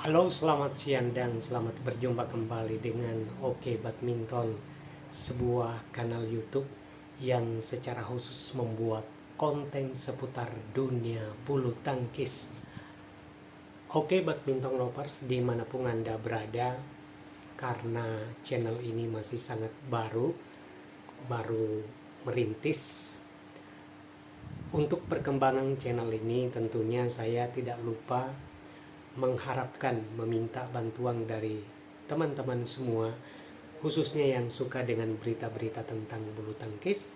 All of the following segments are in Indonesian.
Halo, selamat siang dan selamat berjumpa kembali dengan Oke Badminton, sebuah kanal YouTube yang secara khusus membuat konten seputar dunia bulu tangkis. Oke Badminton Lovers, dimanapun Anda berada, karena channel ini masih sangat baru merintis. Untuk perkembangan channel ini tentunya saya tidak lupa mengharapkan meminta bantuan dari teman-teman semua, khususnya yang suka dengan berita-berita tentang bulu tangkis.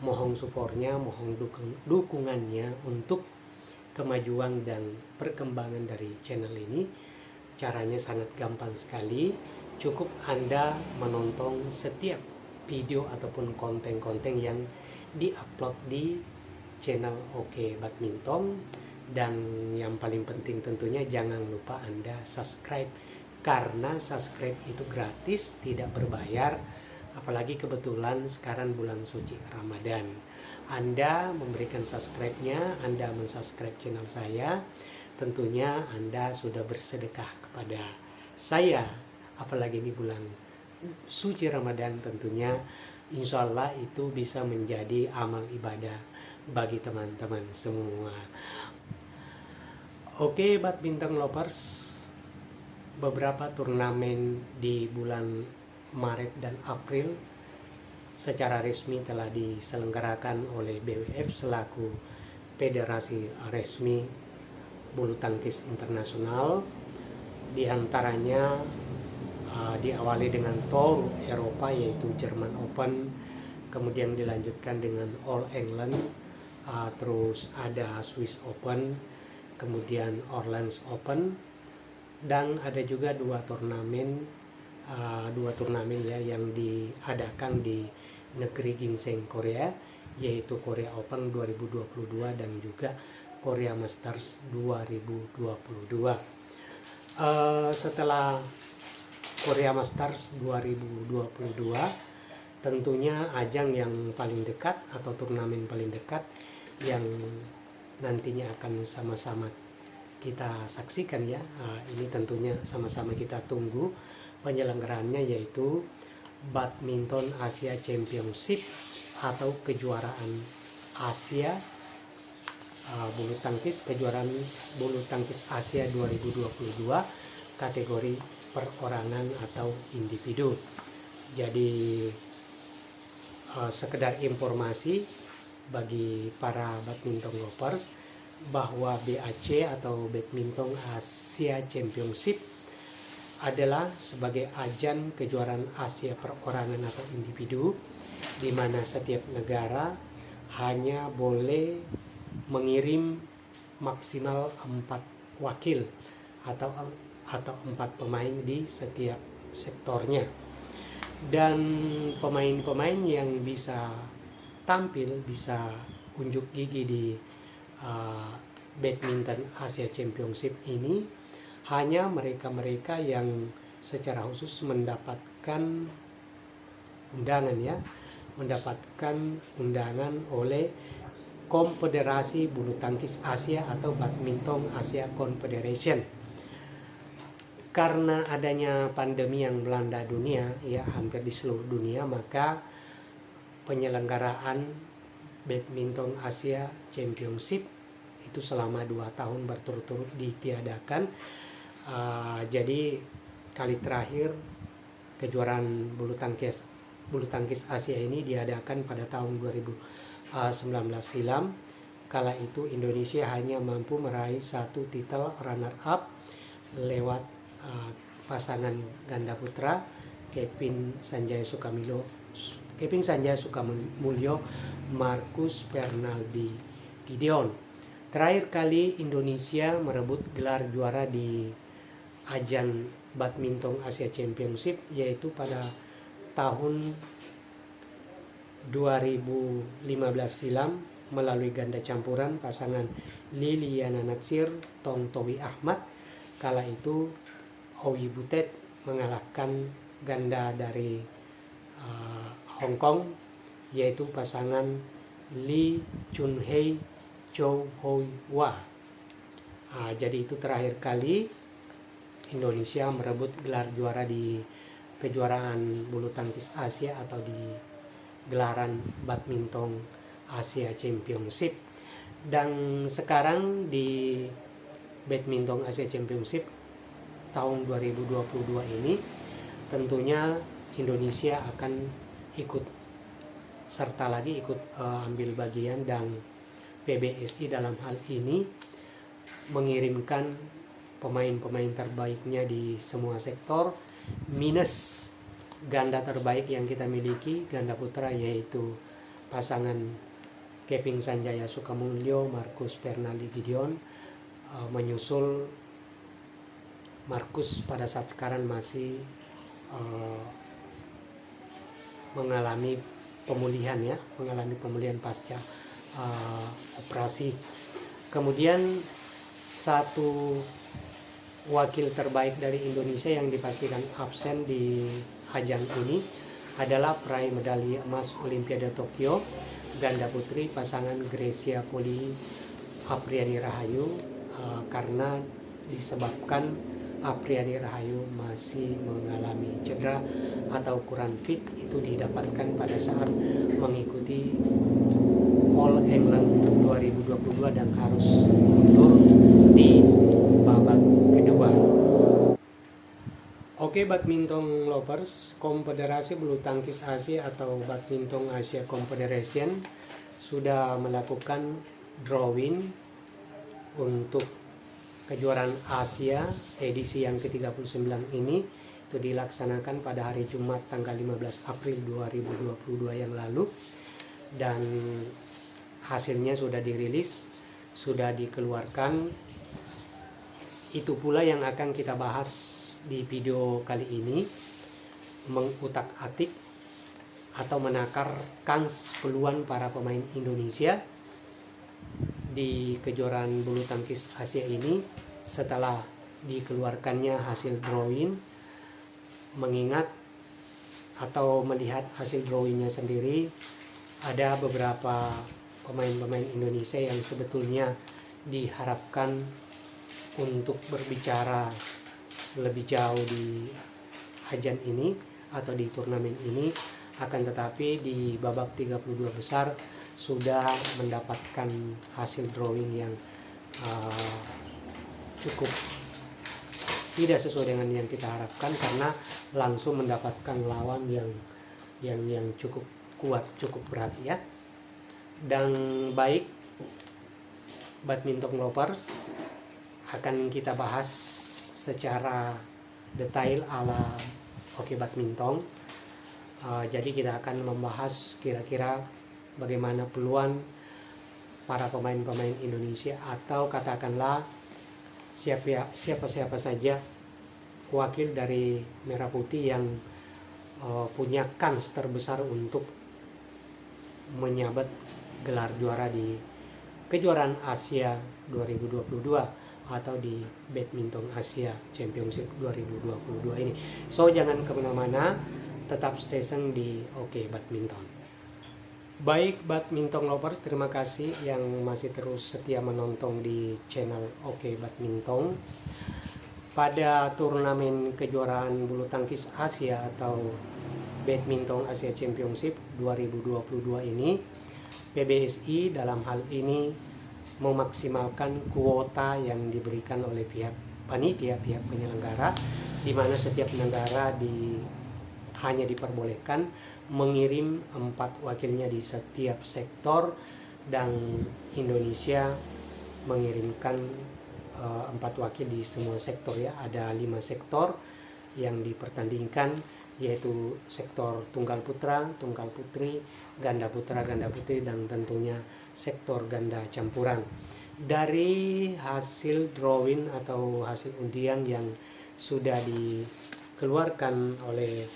Mohon supportnya, mohon dukungannya untuk kemajuan dan perkembangan dari channel ini. Caranya sangat gampang sekali, cukup Anda menonton setiap video ataupun konten-konten yang diupload di channel Oke Badminton. Dan yang paling penting tentunya jangan lupa Anda subscribe, karena subscribe itu gratis, tidak berbayar. Apalagi kebetulan sekarang bulan suci Ramadan. Anda memberikan subscribe-nya, Anda mensubscribe channel saya, tentunya Anda sudah bersedekah kepada saya. Apalagi di bulan suci Ramadan, tentunya insya Allah itu bisa menjadi amal ibadah bagi teman-teman semua. Oke Badminton Lovers, beberapa turnamen di bulan Maret dan April secara resmi telah diselenggarakan oleh BWF selaku Federasi Resmi Bulu Tangkis Internasional. Di antaranya diawali dengan Tour Eropa yaitu German Open, kemudian dilanjutkan dengan All England, terus ada Swiss Open, kemudian Orleans Open, dan ada juga dua turnamen ya yang diadakan di negeri Ginseng Korea, yaitu Korea Open 2022 dan juga Korea Masters 2022. Setelah Korea Masters 2022, tentunya ajang yang paling dekat atau turnamen paling dekat yang nantinya akan sama-sama kita saksikan ya. Ini tentunya sama-sama kita tunggu penyelenggaraannya, yaitu Badminton Asia Championship atau kejuaraan Asia bulu tangkis, kejuaraan bulu tangkis Asia 2022 kategori perorangan atau individu. Jadi sekedar informasi bagi para badminton lovers bahwa BAC atau Badminton Asia Championship adalah sebagai ajang kejuaraan Asia perorangan atau individu, di mana setiap negara hanya boleh mengirim maksimal 4 wakil atau 4 pemain di setiap sektornya. Dan pemain-pemain yang bisa tampil, bisa unjuk gigi di Badminton Asia Championship ini hanya mereka-mereka yang secara khusus mendapatkan undangan oleh Konfederasi Bulu Tangkis Asia atau Badminton Asia Confederation. Karena adanya pandemi yang melanda dunia ya, hampir di seluruh dunia, maka penyelenggaraan Badminton Asia Championship itu selama 2 tahun berturut-turut ditiadakan. Jadi kali terakhir kejuaraan bulu tangkis Asia ini diadakan pada tahun 2019 silam. Kala itu Indonesia hanya mampu meraih 1 titel runner up lewat pasangan ganda putra Kevin Sanjaya Sukamulyo, Marcus Fernaldi Gideon. Terakhir kali Indonesia merebut gelar juara di ajang Badminton Asia Championship yaitu pada tahun 2015 silam melalui ganda campuran pasangan Liliana Natsir Tontowi Ahmad. Kala itu Owi Butet mengalahkan ganda dari Hong Kong yaitu pasangan Lee Chun Hei Chow Hoi Wa. Jadi itu terakhir kali Indonesia merebut gelar juara di kejuaraan bulu tangkis Asia atau di gelaran badminton Asia Championship. Dan sekarang di badminton Asia Championship tahun 2022 ini tentunya Indonesia akan ikut serta lagi ikut ambil bagian, dan PBSI dalam hal ini mengirimkan pemain-pemain terbaiknya di semua sektor, minus ganda terbaik yang kita miliki, ganda putra, yaitu pasangan Kevin Sanjaya Sukamulyo, Marcus Fernaldi Gideon, menyusul Marcus pada saat sekarang masih mengalami pemulihan pasca operasi. Kemudian satu wakil terbaik dari Indonesia yang dipastikan absen di ajang ini adalah peraih medali emas Olimpiade Tokyo ganda putri pasangan Grecia Poli Apriani Rahayu, karena disebabkan Apriani Rahayu masih mengalami cedera atau kurang fit. Itu didapatkan pada saat mengikuti All England 2022 dan harus mundur di babak kedua. Oke, badminton lovers, Konfederasi Bulu Tangkis Asia atau Badminton Asia Confederation sudah melakukan drawing untuk kejuaraan Asia edisi yang ke-39 ini. Itu dilaksanakan pada hari Jumat tanggal 15 April 2022 yang lalu, dan hasilnya sudah dirilis, sudah dikeluarkan. Itu pula yang akan kita bahas di video kali ini, mengutak-atik atau menakar kans peluang para pemain Indonesia di kejuaraan bulu tangkis Asia ini setelah dikeluarkannya hasil drawing. Mengingat atau melihat hasil drawingnya sendiri, ada beberapa pemain-pemain Indonesia yang sebetulnya diharapkan untuk berbicara lebih jauh di ajang ini atau di turnamen ini, akan tetapi di babak 32 besar sudah mendapatkan hasil drawing yang cukup tidak sesuai dengan yang kita harapkan, karena langsung mendapatkan lawan yang cukup kuat, cukup berat ya. Dan baik badminton lovers, akan kita bahas secara detail ala Oke Badminton. Jadi kita akan membahas kira-kira bagaimana peluang para pemain-pemain Indonesia, atau katakanlah siapa saja wakil dari Merah Putih yang punya kans terbesar untuk menyabet gelar juara di kejuaraan Asia 2022 atau di Badminton Asia Championship 2022 ini. So jangan kemana-mana, tetap stay tune di Oke Badminton. Baik badminton lovers, terima kasih yang masih terus setia menonton di channel Oke Badminton. Pada turnamen kejuaraan bulu tangkis Asia atau Badminton Asia Championship 2022 ini, PBSI dalam hal ini memaksimalkan kuota yang diberikan oleh pihak panitia, pihak penyelenggara, di mana setiap penyelenggara hanya diperbolehkan mengirim 4 wakilnya di setiap sektor, dan Indonesia mengirimkan 4 wakil di semua sektor ya. Ada 5 sektor yang dipertandingkan, yaitu sektor tunggal putra, tunggal putri, ganda putra, ganda putri, dan tentunya sektor ganda campuran. Dari hasil drawing atau hasil undian yang sudah dikeluarkan oleh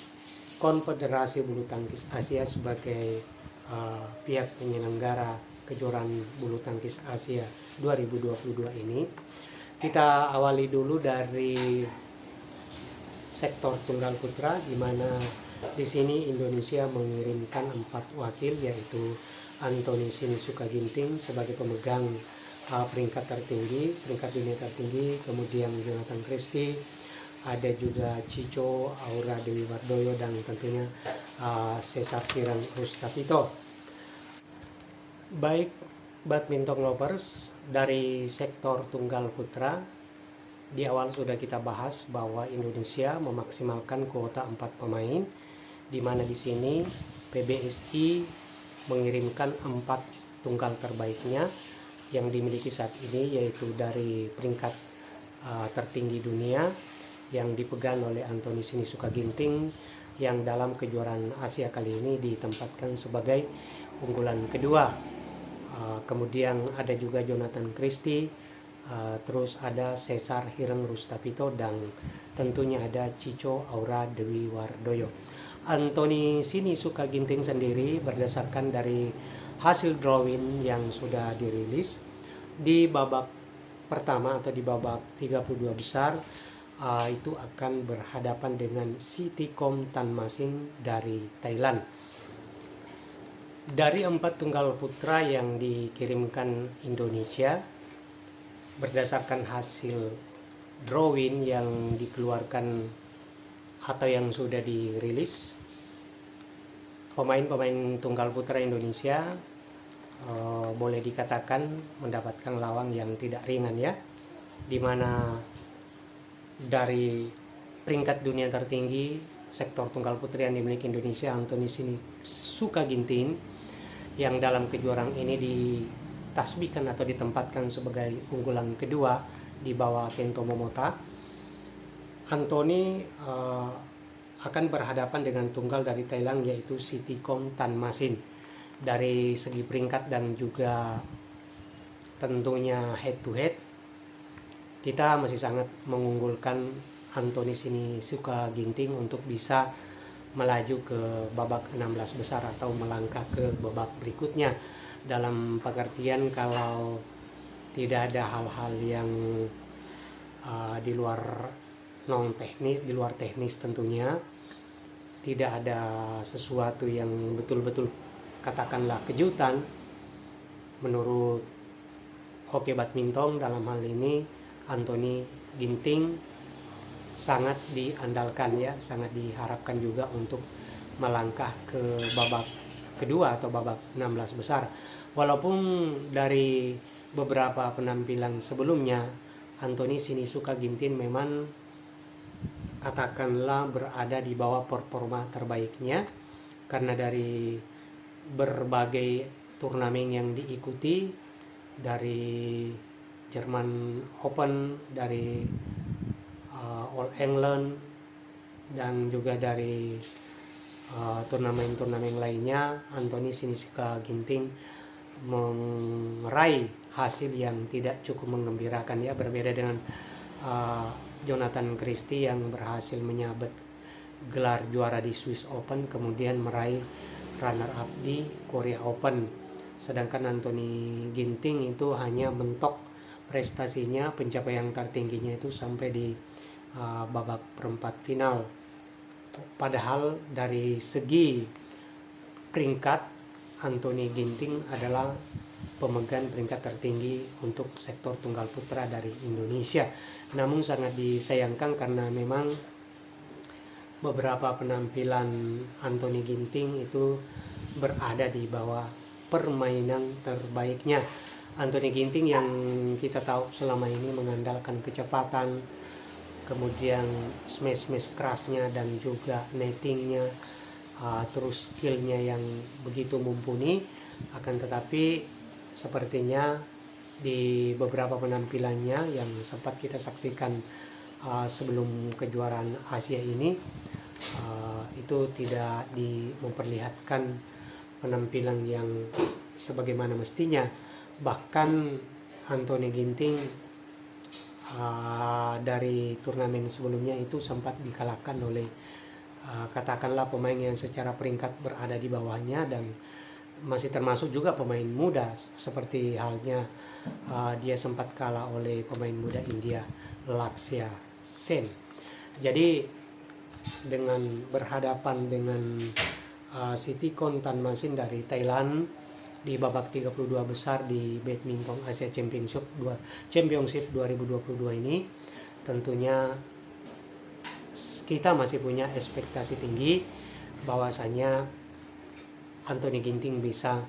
Konfederasi Bulu Tangkis Asia sebagai pihak penyelenggara kejuaraan bulu tangkis Asia 2022 ini, kita awali dulu dari sektor tunggal putra, di mana di sini Indonesia mengirimkan 4 wakil, yaitu Anthony Sinisuka Ginting sebagai pemegang peringkat tertinggi, peringkat dunia tertinggi, kemudian Jonathan Christie, ada juga Chico Aura Dewi Wardoyo, dan tentunya Cesar Hirang Rustapito. Baik badminton lovers, dari sektor tunggal putra, di awal sudah kita bahas bahwa Indonesia memaksimalkan kuota 4 pemain, di mana di sini PBSI mengirimkan 4 tunggal terbaiknya yang dimiliki saat ini, yaitu dari peringkat tertinggi dunia yang dipegang oleh Anthony Sinisuka Ginting, yang dalam kejuaraan Asia kali ini ditempatkan sebagai unggulan kedua. Kemudian ada juga Jonathan Christie, terus ada Cesar Hirang Rustapito, dan tentunya ada Chico Aura Dewi Wardoyo. Anthony Sinisuka Ginting sendiri, berdasarkan dari hasil drawing yang sudah dirilis di babak pertama atau di babak 32 besar, itu akan berhadapan dengan Sittikom Thanmasin dari Thailand. Dari 4 tunggal putra yang dikirimkan Indonesia, berdasarkan hasil drawing yang dikeluarkan atau yang sudah dirilis, pemain-pemain tunggal putra Indonesia boleh dikatakan mendapatkan lawan yang tidak ringan ya, dimana dari peringkat dunia tertinggi sektor tunggal putri yang dimiliki Indonesia, Anthony Sinisuka Ginting, yang dalam kejuaraan ini ditasbihkan atau ditempatkan sebagai unggulan kedua di bawah Kento Momota. Anthony akan berhadapan dengan tunggal dari Thailand, yaitu Sittikom Thanmasin. Dari segi peringkat dan juga tentunya head to head, kita masih sangat mengunggulkan Anthony Sinisuka Ginting untuk bisa melaju ke babak 16 besar atau melangkah ke babak berikutnya, dalam pengertian kalau tidak ada hal-hal yang di luar non teknis, di luar teknis tentunya, tidak ada sesuatu yang betul-betul katakanlah kejutan menurut hoki badminton. Dalam hal ini Anthony Ginting sangat diandalkan ya, sangat diharapkan juga untuk melangkah ke babak kedua atau babak 16 besar. Walaupun dari beberapa penampilan sebelumnya Anthony Sinisuka Ginting memang katakanlah berada di bawah performa terbaiknya, karena dari berbagai turnamen yang diikuti, dari German Open, dari All England, dan juga dari turnamen-turnamen lainnya, Anthony Sinisuka Ginting meraih hasil yang tidak cukup menggembirakan ya, berbeda dengan Jonathan Christie yang berhasil menyabet gelar juara di Swiss Open, kemudian meraih runner up di Korea Open. Sedangkan Anthony Ginting itu hanya mentok prestasinya, pencapaian tertingginya itu sampai di babak perempat final. Padahal dari segi peringkat, Anthony Ginting adalah pemegang peringkat tertinggi untuk sektor tunggal putra dari Indonesia. Namun sangat disayangkan karena memang beberapa penampilan Anthony Ginting itu berada di bawah permainan terbaiknya. Anthony Ginting yang kita tahu selama ini mengandalkan kecepatan, kemudian smash kerasnya, dan juga nettingnya, terus skillnya yang begitu mumpuni. Akan tetapi sepertinya di beberapa penampilannya yang sempat kita saksikan sebelum kejuaraan Asia ini, itu tidak memperlihatkan penampilan yang sebagaimana mestinya. Bahkan Anthony Ginting dari turnamen sebelumnya itu sempat dikalahkan oleh katakanlah pemain yang secara peringkat berada di bawahnya, dan masih termasuk juga pemain muda, seperti halnya dia sempat kalah oleh pemain muda India Lakshya Sen. Jadi dengan berhadapan dengan Sittikom Thanmasin dari Thailand di babak 32 besar di Badminton Asia Championship 2022 ini, tentunya kita masih punya ekspektasi tinggi bahwasanya Anthony Ginting bisa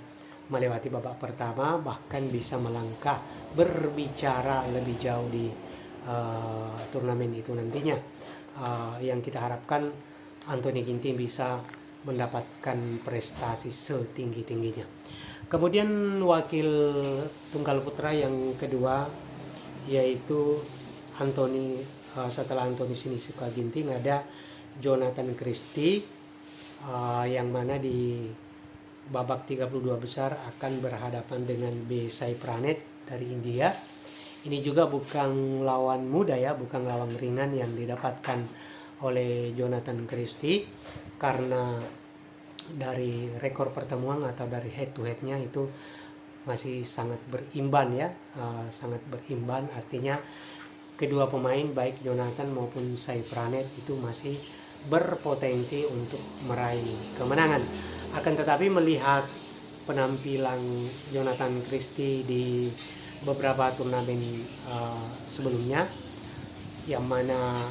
melewati babak pertama, bahkan bisa melangkah berbicara lebih jauh di turnamen itu nantinya. Yang kita harapkan Anthony Ginting bisa mendapatkan prestasi setinggi-tingginya. Kemudian wakil tunggal putra yang kedua yaitu setelah Anthony Sinisuka Ginting ada Jonathan Christie, yang mana di babak 32 besar akan berhadapan dengan B. Sai Praneeth dari India. Ini juga bukan lawan mudah ya, bukan lawan ringan yang didapatkan oleh Jonathan Christie, karena dari rekor pertemuan atau dari head to headnya itu masih sangat berimban ya, sangat berimban. Artinya kedua pemain baik Jonathan maupun Sai Praneeth itu masih berpotensi untuk meraih kemenangan. Akan tetapi melihat penampilan Jonathan Christie di beberapa turnamen sebelumnya, yang mana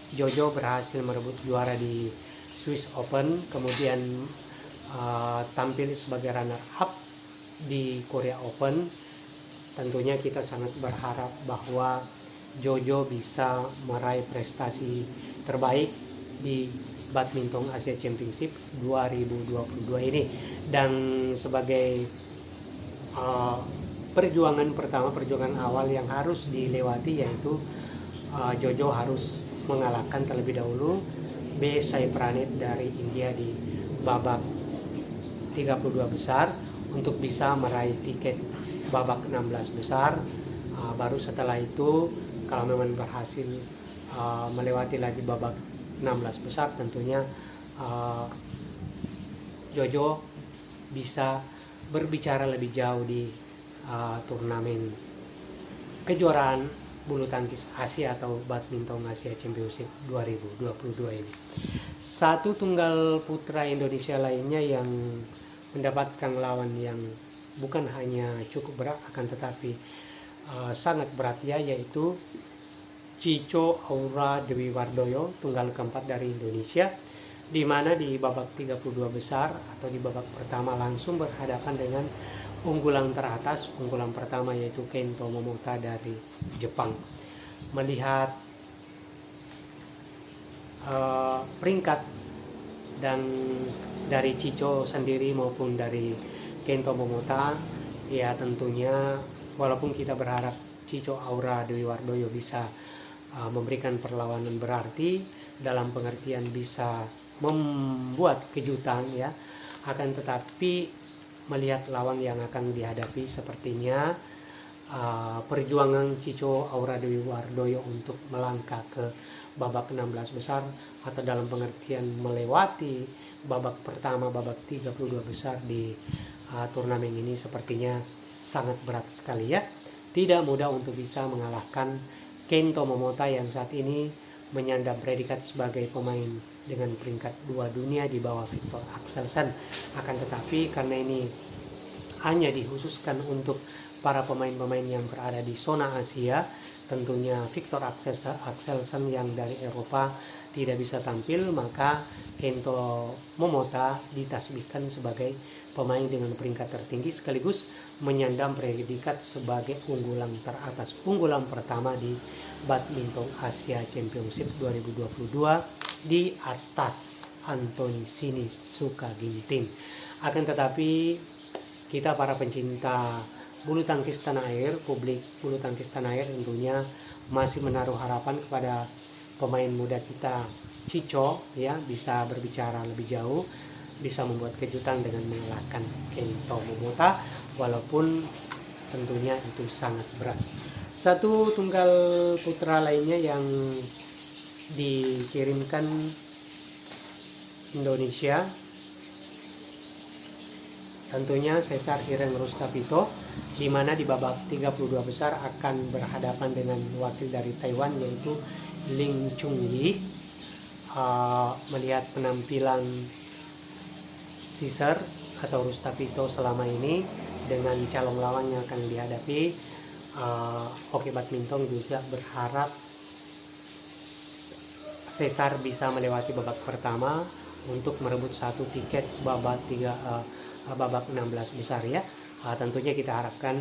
Jojo berhasil merebut juara di Swiss Open, kemudian tampil sebagai runner up di Korea Open, tentunya kita sangat berharap bahwa Jojo bisa meraih prestasi terbaik di Badminton Asia Championship 2022 ini. Dan sebagai perjuangan awal yang harus dilewati, yaitu Jojo harus mengalahkan terlebih dahulu B. Sai Praneeth dari India di babak 32 besar untuk bisa meraih tiket babak 16 besar. Baru setelah itu kalau memang berhasil melewati lagi babak 16 besar, tentunya Jojo bisa berbicara lebih jauh di turnamen kejuaraan bulu tangkis Asia atau Badminton Asia Championship 2022 ini. Satu tunggal putra Indonesia lainnya yang mendapatkan lawan yang bukan hanya cukup berat akan tetapi sangat berat ya, yaitu Cico Aura Dewi Wardoyo, tunggal keempat dari Indonesia, di mana di babak 32 besar atau di babak pertama langsung berhadapan dengan unggulan teratas, unggulan pertama yaitu Kento Momota dari Jepang. Melihat peringkat dan dari Cico sendiri maupun dari Kento Momota, ya tentunya walaupun kita berharap Cico Aura Dewi Wardoyo bisa memberikan perlawanan berarti dalam pengertian bisa membuat kejutan ya, akan tetapi melihat lawan yang akan dihadapi, sepertinya perjuangan Cico Aura Dewi Wardoyo untuk melangkah ke babak 16 besar atau dalam pengertian melewati babak pertama, babak 32 besar di turnamen ini sepertinya sangat berat sekali ya. Tidak mudah untuk bisa mengalahkan Kento Momota yang saat ini menyandang predikat sebagai pemain dengan peringkat 2 dunia di bawah Viktor Axelsen. Akan tetapi karena ini hanya dikhususkan untuk para pemain-pemain yang berada di zona Asia, tentunya Viktor Axelsen yang dari Eropa tidak bisa tampil, maka Kento Momota ditasbihkan sebagai pemain dengan peringkat tertinggi sekaligus menyandang predikat sebagai unggulan teratas, unggulan pertama di Badminton Asia Championship 2022 di atas Anthony Sinisuka Ginting. Akan tetapi kita para pencinta bulu tangkis tanah air, publik bulu tangkis tanah air tentunya masih menaruh harapan kepada pemain muda kita Cico ya, bisa berbicara lebih jauh, bisa membuat kejutan dengan mengalahkan Kento Momota, walaupun tentunya itu sangat berat. Satu tunggal putra lainnya yang dikirimkan Indonesia tentunya Cesar Hireng Rustapito, di mana di babak 32 besar akan berhadapan dengan wakil dari Taiwan yaitu Ling Chunyi. Melihat penampilan Cesar atau Rustapito selama ini dengan calon lawan yang akan dihadapi, Hoki Badminton juga berharap Cesar bisa melewati babak pertama untuk merebut satu tiket babak 16 besar ya. Tentunya kita harapkan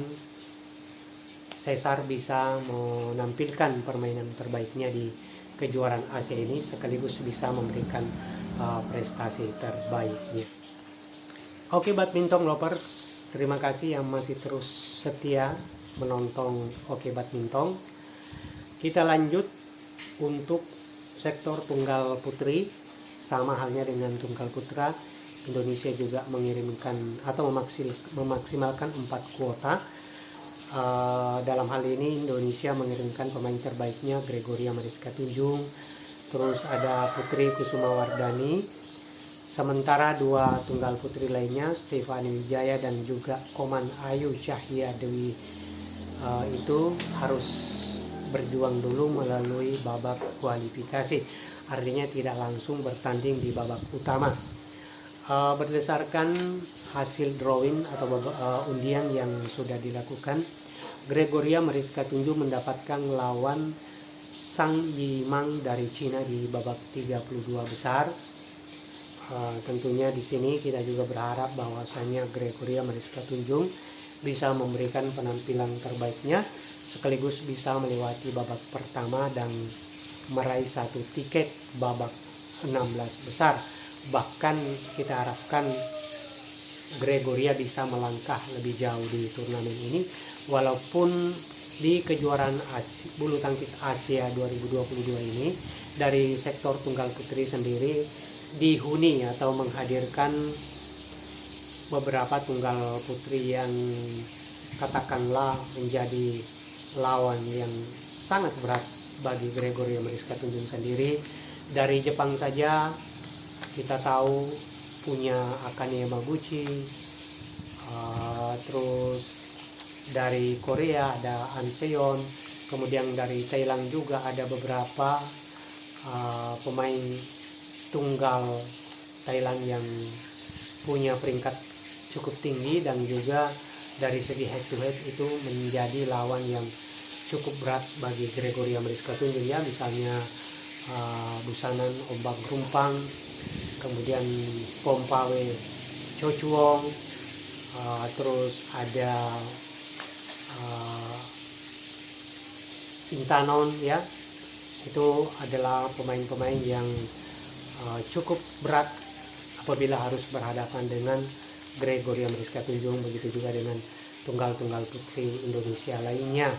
Cesar bisa menampilkan permainan terbaiknya di kejuaraan Asia ini sekaligus bisa memberikan prestasi terbaiknya. Oke badminton lovers, terima kasih yang masih terus setia menonton Oke Badminton. Kita lanjut untuk sektor tunggal putri. Sama halnya dengan tunggal putra, Indonesia juga mengirimkan atau memaksimalkan 4 kuota. Dalam hal ini Indonesia mengirimkan pemain terbaiknya Gregoria Mariska Tunjung, terus ada Putri Kusuma Wardani, sementara 2 tunggal putri lainnya Stefani Wijaya dan juga Koman Ayu Cahya Dewi itu harus berjuang dulu melalui babak kualifikasi, artinya tidak langsung bertanding di babak utama. Berdasarkan hasil drawing atau undian yang sudah dilakukan, Gregoria Mariska Tunjung mendapatkan lawan Sang Yimang dari Cina di babak 32 besar. Tentunya di sini kita juga berharap bahwasanya Gregoria Mariska Tunjung bisa memberikan penampilan terbaiknya sekaligus bisa melewati babak pertama dan meraih 1 tiket babak 16 besar. Bahkan kita harapkan Gregoria bisa melangkah lebih jauh di turnamen ini, walaupun di kejuaraan bulu tangkis Asia 2022 ini dari sektor tunggal putri sendiri dihuni atau menghadirkan beberapa tunggal putri yang katakanlah menjadi lawan yang sangat berat bagi Gregoria Mariska Tunjung sendiri. Dari Jepang saja kita tahu punya Akane Yamaguchi, terus dari Korea ada An Seon, kemudian dari Thailand juga ada beberapa pemain tunggal Thailand yang punya peringkat cukup tinggi, dan juga dari segi head to head itu menjadi lawan yang cukup berat bagi Gregoria Mariska Tunjung ya, misalnya Busanan Ombak Rumpang, kemudian Pompawe Chochuong, terus ada Intanon ya. Itu adalah pemain-pemain yang cukup berat apabila harus berhadapan dengan Gregoria Mariska Tunjung, begitu juga dengan tunggal-tunggal putri Indonesia lainnya.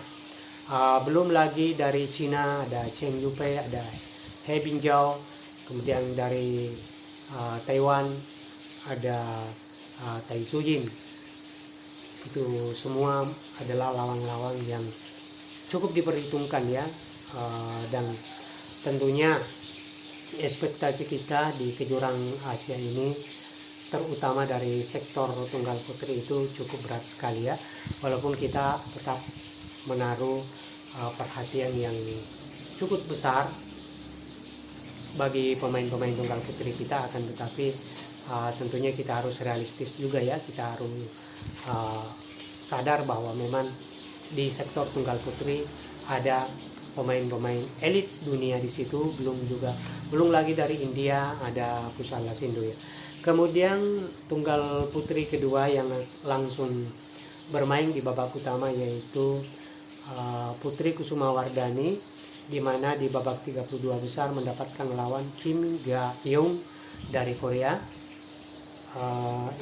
Belum lagi dari Cina ada Cheng Yupei, ada He Bingjiao, kemudian dari Taiwan ada Tai Sujin. Itu semua adalah lawan-lawan yang cukup diperhitungkan ya, dan tentunya ekspektasi kita di kejuaraan Asia ini terutama dari sektor tunggal putri itu cukup berat sekali ya, walaupun kita tetap menaruh perhatian yang cukup besar bagi pemain-pemain tunggal putri kita, akan tetapi tentunya kita harus realistis juga ya, kita harus sadar bahwa memang di sektor tunggal putri ada pemain-pemain elit dunia di situ, belum lagi dari India ada Pusala Sindu ya. Kemudian tunggal putri kedua yang langsung bermain di babak utama yaitu Putri Kusuma Wardani, di mana di babak 32 besar mendapatkan lawan Kim Ga-eun dari Korea.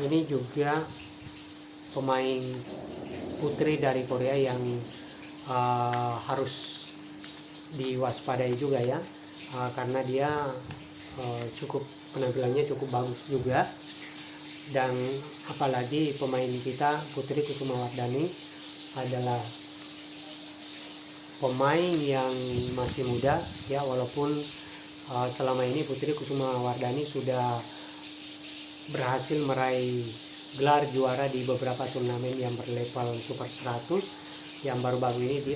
Ini juga pemain putri dari Korea yang harus diwaspadai juga ya, karena dia penampilannya cukup bagus juga, dan apalagi pemain kita Putri Kusuma Wardani adalah pemain yang masih muda ya, walaupun selama ini Putri Kusuma Wardani sudah berhasil meraih gelar juara di beberapa turnamen yang berlevel Super 100, yang baru-baru ini di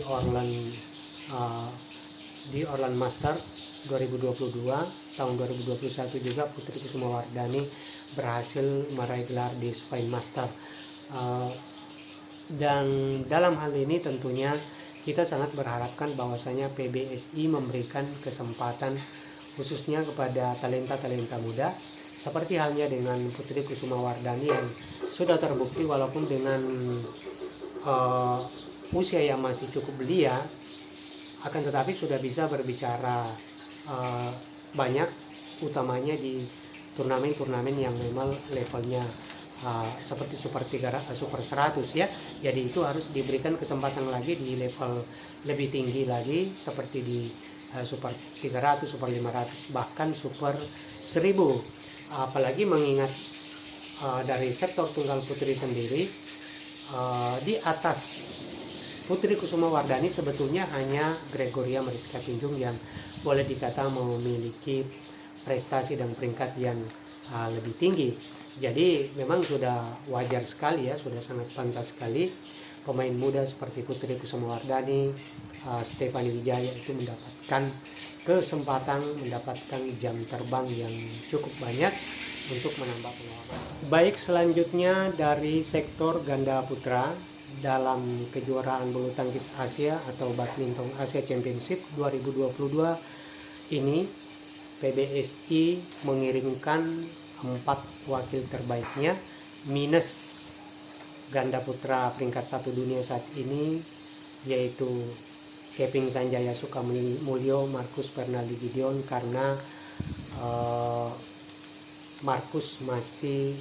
Orland Masters 2022. Tahun 2021 juga Putri Kusuma Wardani berhasil meraih gelar di Spain Master, dan dalam hal ini tentunya kita sangat berharapkan bahwasanya PBSI memberikan kesempatan khususnya kepada talenta-talenta muda, seperti halnya dengan Putri Kusumawardhani yang sudah terbukti walaupun dengan usia yang masih cukup belia, akan tetapi sudah bisa berbicara banyak, utamanya di turnamen-turnamen yang memang levelnya seperti Super 100 ya. Jadi itu harus diberikan kesempatan lagi di level lebih tinggi lagi, seperti di Super 300, Super 500, bahkan Super 1000. Apalagi mengingat dari sektor tunggal putri sendiri, di atas Putri Kusumawardhani sebetulnya hanya Gregoria Mariska Tunjung yang boleh dikata memiliki prestasi dan peringkat yang lebih tinggi. Jadi memang sudah wajar sekali ya, sudah sangat pantas sekali pemain muda seperti Putri Kusumawardhani, Stephanie Wijaya itu mendapatkan kesempatan, mendapatkan jam terbang yang cukup banyak untuk menambah pengalaman. Baik, selanjutnya dari sektor ganda putra dalam kejuaraan bulu tangkis Asia atau Badminton Asia Championship 2022 ini, PBSI mengirimkan 4 wakil terbaiknya minus ganda putra peringkat 1 dunia saat ini, yaitu Kevin Sanjaya Sukamulyo, Marcus Fernaldi Gideon, karena Marcus masih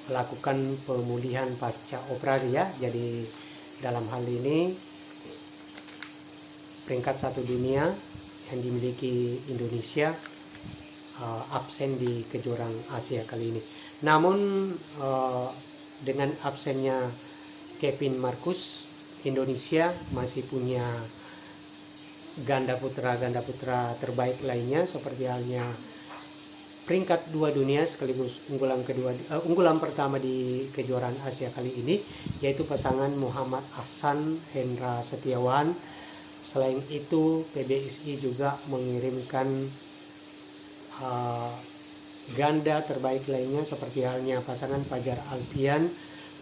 melakukan pemulihan pasca operasi ya. Jadi dalam hal ini peringkat 1 dunia yang dimiliki Indonesia absen di kejuaraan Asia kali ini. Namun dengan absennya Kevin Marcus, Indonesia masih punya ganda putra terbaik lainnya, seperti halnya peringkat 2 dunia sekaligus unggulan pertama di kejuaraan Asia kali ini, yaitu pasangan Muhammad Ahsan Hendra Setiawan. Selain itu, PBSI juga mengirimkan ganda terbaik lainnya seperti halnya pasangan Fajar Alfian,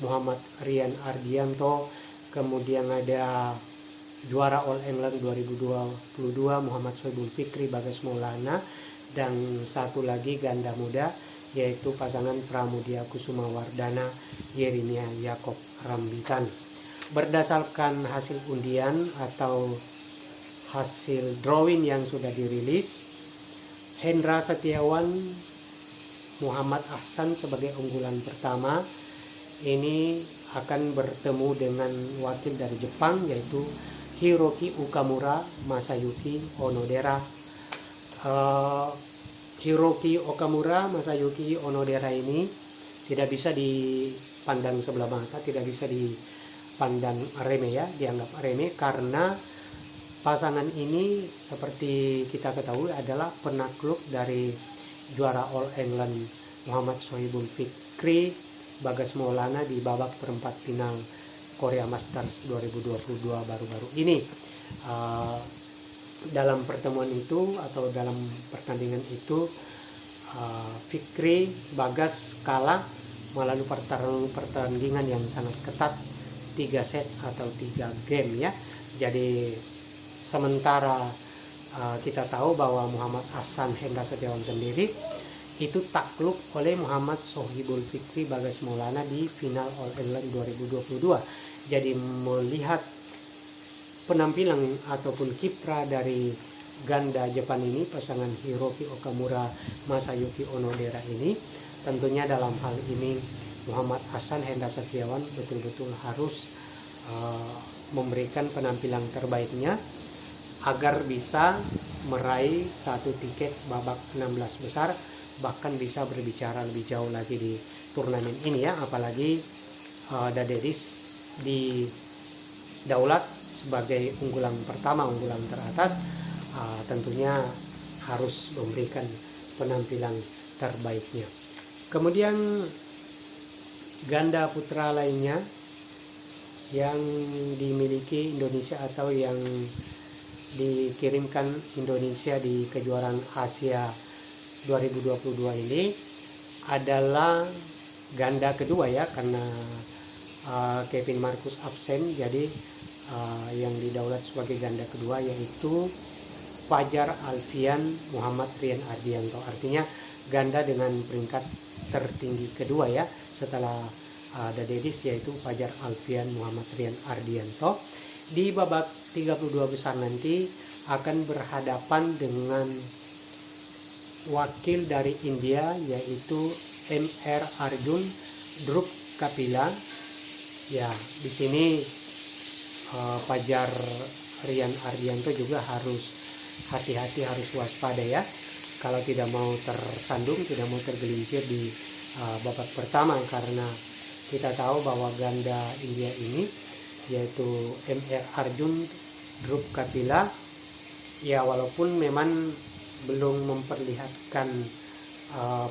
Muhammad Rian Ardianto, kemudian ada juara All England 2022 Muhammad Sohibul Fikri Bagas Maulana, dan satu lagi ganda muda yaitu pasangan Pramudia Kusumawardana Yeremia Yakob Rambitan. Berdasarkan hasil undian atau hasil drawing yang sudah dirilis, Hendra Setiawan Muhammad Ahsan sebagai unggulan pertama ini akan bertemu dengan wakil dari Jepang yaitu Hiroki Okamura Masayuki Onodera. Hiroki Okamura Masayuki Onodera ini tidak bisa dipandang sebelah mata, tidak bisa dipandang remeh ya, dianggap remeh, karena pasangan ini seperti kita ketahui adalah penakluk dari juara All England Muhammad Sohibul Fikri Bagas Maulana di babak perempat final Korea Masters 2022 baru-baru ini. Dalam pertemuan itu atau dalam pertandingan itu, Fikri Bagas kalah melalui pertandingan yang sangat ketat, 3 set atau 3 game ya. Jadi sementara kita tahu bahwa Muhammad Ahsan Hendra Setiawan sendiri itu takluk oleh Muhammad Sohibul Fikri Bagas Maulana di final All England 2022. Jadi melihat penampilan ataupun kiprah dari ganda Jepang ini, pasangan Hiroki Okamura Masayuki Onodera ini, tentunya dalam hal ini Muhammad Ahsan Hendra Setiawan betul-betul harus memberikan penampilan terbaiknya agar bisa meraih 1 tiket babak 16 besar, bahkan bisa berbicara lebih jauh lagi di turnamen ini ya. Apalagi Dadedis di daulat sebagai unggulan pertama, unggulan teratas, tentunya harus memberikan penampilan terbaiknya. Kemudian ganda putra lainnya yang dimiliki Indonesia atau yang dikirimkan Indonesia di kejuaraan Asia 2022 ini adalah ganda kedua ya, karena Kevin Marcus absen, jadi yang didaulat sebagai ganda kedua yaitu Fajar Alfian Muhammad Rian Ardianto. Artinya ganda dengan peringkat tertinggi kedua ya setelah The Daddies, yaitu Fajar Alfian Muhammad Rian Ardianto. Di babak 32 besar nanti akan berhadapan dengan wakil dari India, yaitu M.R. Arjun Dhruv Kapila. Ya, di sini Fajar Rian Ardianto juga harus hati-hati, harus waspada ya, kalau tidak mau tersandung, tidak mau tergelincir di babak pertama, karena kita tahu bahwa ganda India ini yaitu M.R. Arjun Dhruv Kapila ya, walaupun memang belum memperlihatkan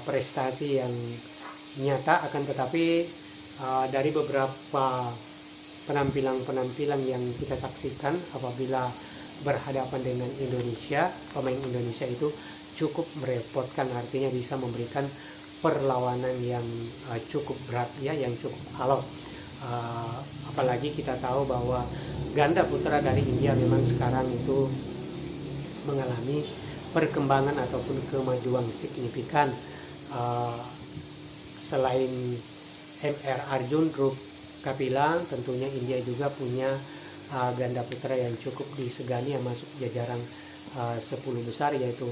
prestasi yang nyata, akan tetapi dari beberapa penampilan yang kita saksikan apabila berhadapan dengan Indonesia, pemain Indonesia itu cukup merepotkan, artinya bisa memberikan perlawanan yang cukup berat ya, yang cukup alot. Apalagi kita tahu bahwa ganda putra dari India memang sekarang itu mengalami perkembangan ataupun kemajuan signifikan. Selain M.R. Arjun Dhruv Kapila, tentunya India juga punya ganda putra yang cukup disegani yang masuk jajaran 10 besar, yaitu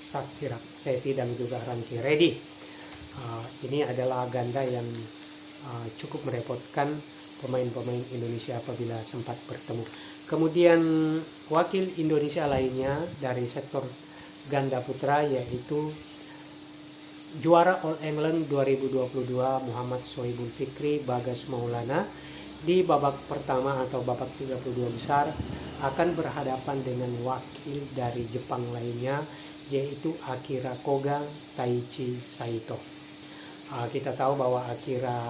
Satsirak Sethi dan juga Ranki Reddy. Ini adalah ganda yang cukup merepotkan pemain-pemain Indonesia apabila sempat bertemu. Kemudian wakil Indonesia lainnya dari sektor ganda putra yaitu juara All England 2022 Muhammad Sohibul Fikri Bagas Maulana. Di babak pertama atau babak 32 besar akan berhadapan dengan wakil dari Jepang lainnya, yaitu Akira Koga Taichi Saito. Kita tahu bahwa Akira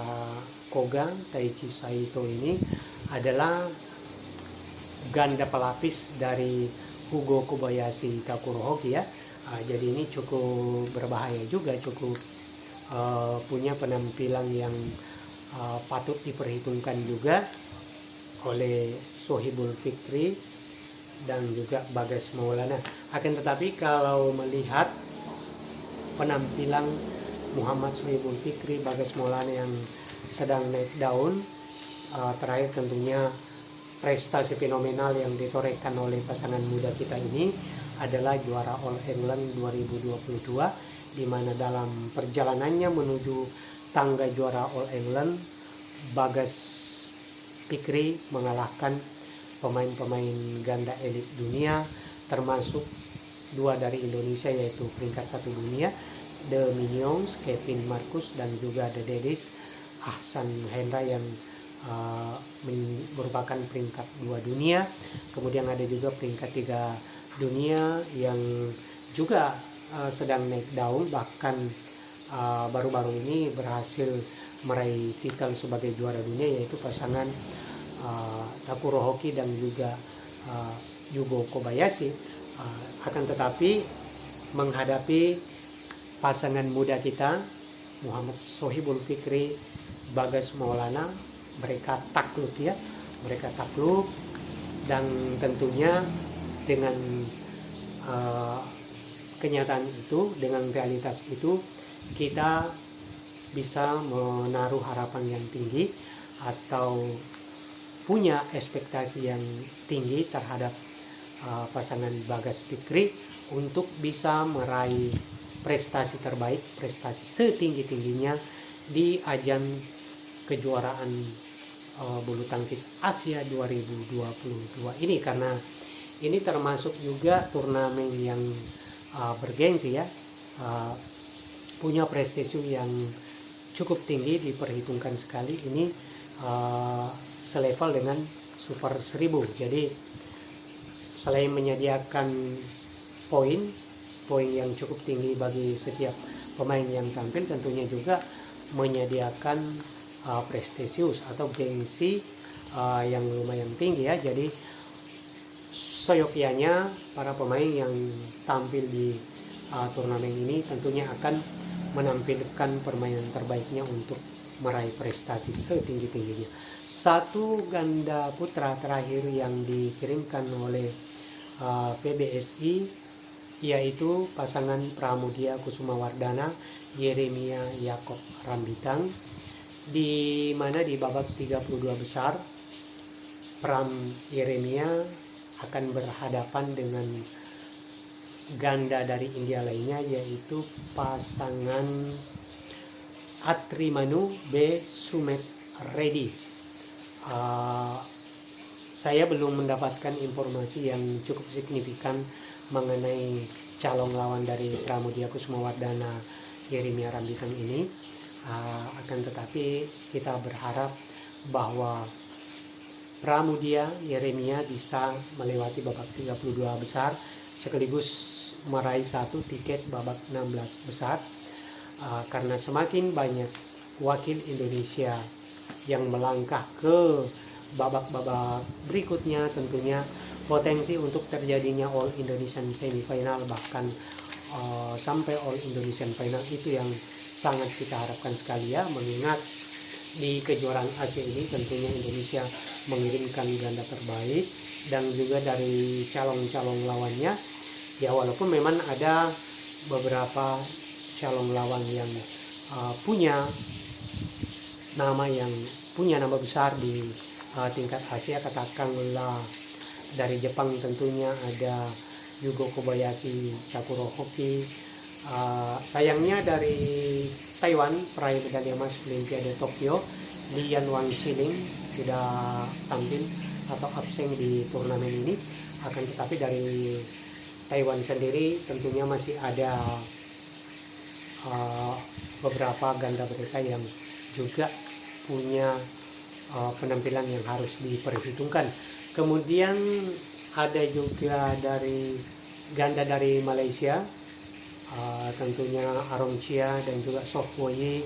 Koga Taichi Saito ini adalah ganda pelapis dari Hugo Kobayashi Takurohoki ya. Jadi ini cukup berbahaya juga, cukup punya penampilan yang patut diperhitungkan juga oleh Sohibul Fikri dan juga Bagas Maulana. Akan tetapi kalau melihat penampilan Muhammad Sohibul Fikri, Bagas Maulana yang sedang naik daun, terakhir tentunya prestasi fenomenal yang ditorehkan oleh pasangan muda kita ini adalah juara All England 2022, di mana dalam perjalanannya menuju tangga juara All England, Bagas Fikri mengalahkan pemain-pemain ganda elit dunia, termasuk dua dari Indonesia, yaitu peringkat 1 dunia The Minions, Kevin Marcus, dan juga The Daddies, Ahsan Hendra yang merupakan peringkat 2 dunia. Kemudian ada juga peringkat 3 dunia yang juga sedang naik daun, bahkan baru-baru ini berhasil meraih titel sebagai juara dunia, yaitu pasangan Takurohoki dan juga Yugo Kobayashi. Akan tetapi menghadapi pasangan muda kita Muhammad Sohibul Fikri, Bagas Maulana, mereka takluk ya, mereka takluk, dan tentunya dengan kenyataan itu, dengan realitas itu, kita bisa menaruh harapan yang tinggi atau punya ekspektasi yang tinggi terhadap pasangan Bagas Fikri untuk bisa meraih prestasi terbaik, prestasi setinggi-tingginya di ajang kejuaraan bulu tangkis Asia 2022 ini, karena ini termasuk juga turnamen yang bergengsi ya, punya prestasi yang cukup tinggi, diperhitungkan sekali. Ini selevel dengan Super 1000. Jadi selain menyediakan poin yang cukup tinggi bagi setiap pemain yang tampil, tentunya juga menyediakan prestisius atau gengsi yang lumayan tinggi ya. Jadi seyogyanya para pemain yang tampil di turnamen ini tentunya akan menampilkan permainan terbaiknya untuk meraih prestasi setinggi-tingginya. Satu ganda putra terakhir yang dikirimkan oleh PBSI, yaitu pasangan Pramudia Kusumawardana Yeremia Yakob Rambitang, di mana di babak 32 besar Pram Yeremia akan berhadapan dengan ganda dari India lainnya, yaitu pasangan Atrimanu B. Sumet Reddy. Saya belum mendapatkan informasi yang cukup signifikan mengenai calon lawan dari Pramudia Kusumawardana Yeremia Rambitang ini. Akan tetapi kita berharap bahwa Pramudia Yeremia bisa melewati babak 32 besar sekaligus meraih 1 tiket babak 16 besar. Karena semakin banyak wakil Indonesia yang melangkah ke babak-babak berikutnya, tentunya potensi untuk terjadinya All Indonesian Semifinal bahkan sampai All Indonesian Final itu yang sangat kita harapkan sekali ya, mengingat di kejuaraan Asia ini tentunya Indonesia mengirimkan ganda terbaik dan juga dari calon-calon lawannya ya, walaupun memang ada beberapa calon lawan yang punya nama besar di tingkat Asia. Katakanlah dari Jepang tentunya ada Yugo Kobayashi, Takuro Hoki. Sayangnya dari Taiwan peraih medali emas Olimpiade Tokyo, Lian Wang Chiling tidak tampil atau absen di turnamen ini. Akan tetapi dari Taiwan sendiri tentunya masih ada beberapa ganda mereka yang juga punya penampilan yang harus diperhitungkan. Kemudian ada juga dari ganda dari Malaysia, tentunya Arong Chia dan juga Soh Woyi,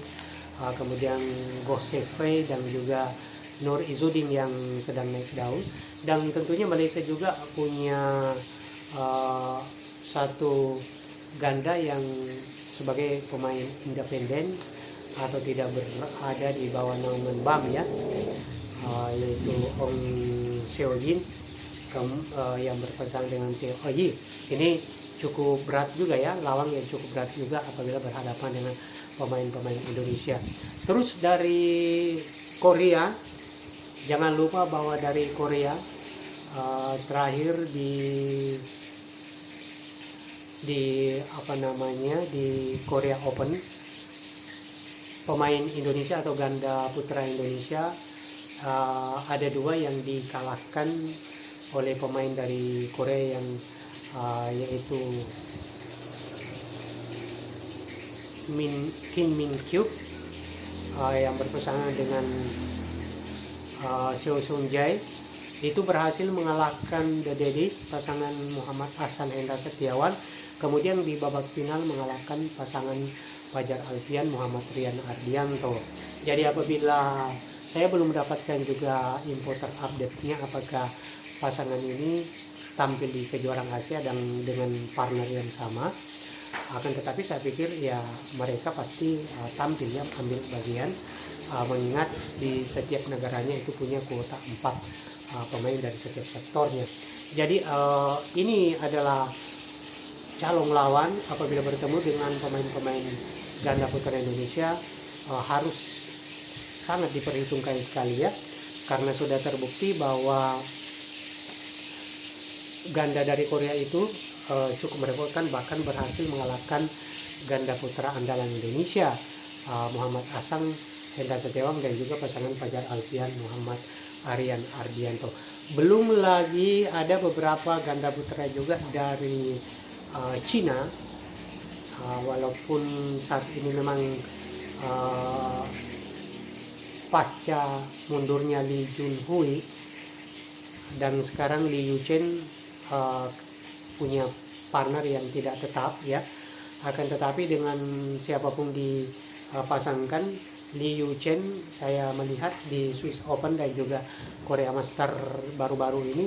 kemudian Goh Sefei dan juga Nur Izzuddin yang sedang naik daun. Dan tentunya Malaysia juga punya satu ganda yang sebagai pemain independen atau tidak berada di bawah naungan BAM ya, yaitu Ong Seo Jin yang berpasangan dengan Teo Yi. Ini cukup berat juga ya, lawan yang cukup berat juga apabila berhadapan dengan pemain-pemain Indonesia. Terus dari Korea, jangan lupa bahwa dari Korea terakhir di Korea Open, pemain Indonesia atau ganda putra Indonesia ada 2 yang dikalahkan oleh pemain dari Korea yang yaitu Kim Min Kyuk yang berpasangan dengan Seo Seung Jae, itu berhasil mengalahkan The Daddies pasangan Muhammad Ahsan Hendra Setiawan. Kemudian di babak final mengalahkan pasangan Fajar Alfian Muhammad Rian Ardianto. Jadi apabila saya belum mendapatkan juga info terupdate-nya apakah pasangan ini tampil di kejuaraan Asia dan dengan partner yang sama, akan tetapi saya pikir ya mereka pasti tampil ya, ambil bagian, mengingat di setiap negaranya itu punya kuota 4 pemain dari setiap sektornya. Jadi ini adalah calon lawan apabila bertemu dengan pemain-pemain ganda putra Indonesia, harus sangat diperhitungkan sekali ya, karena sudah terbukti bahwa ganda dari Korea itu cukup merepotkan, bahkan berhasil mengalahkan ganda putra andalan Indonesia, Muhammad Ahsan Hendra Setiawan dan juga pasangan Fajar Alfian Muhammad Rian Ardianto. Belum lagi ada beberapa ganda putra juga dari Cina, walaupun saat ini memang pasca mundurnya Lee Junhui dan sekarang Lee Yuchen punya partner yang tidak tetap ya, akan tetapi dengan siapapun dipasangkan, Lee Yuchen saya melihat di Swiss Open dan juga Korea Master baru-baru ini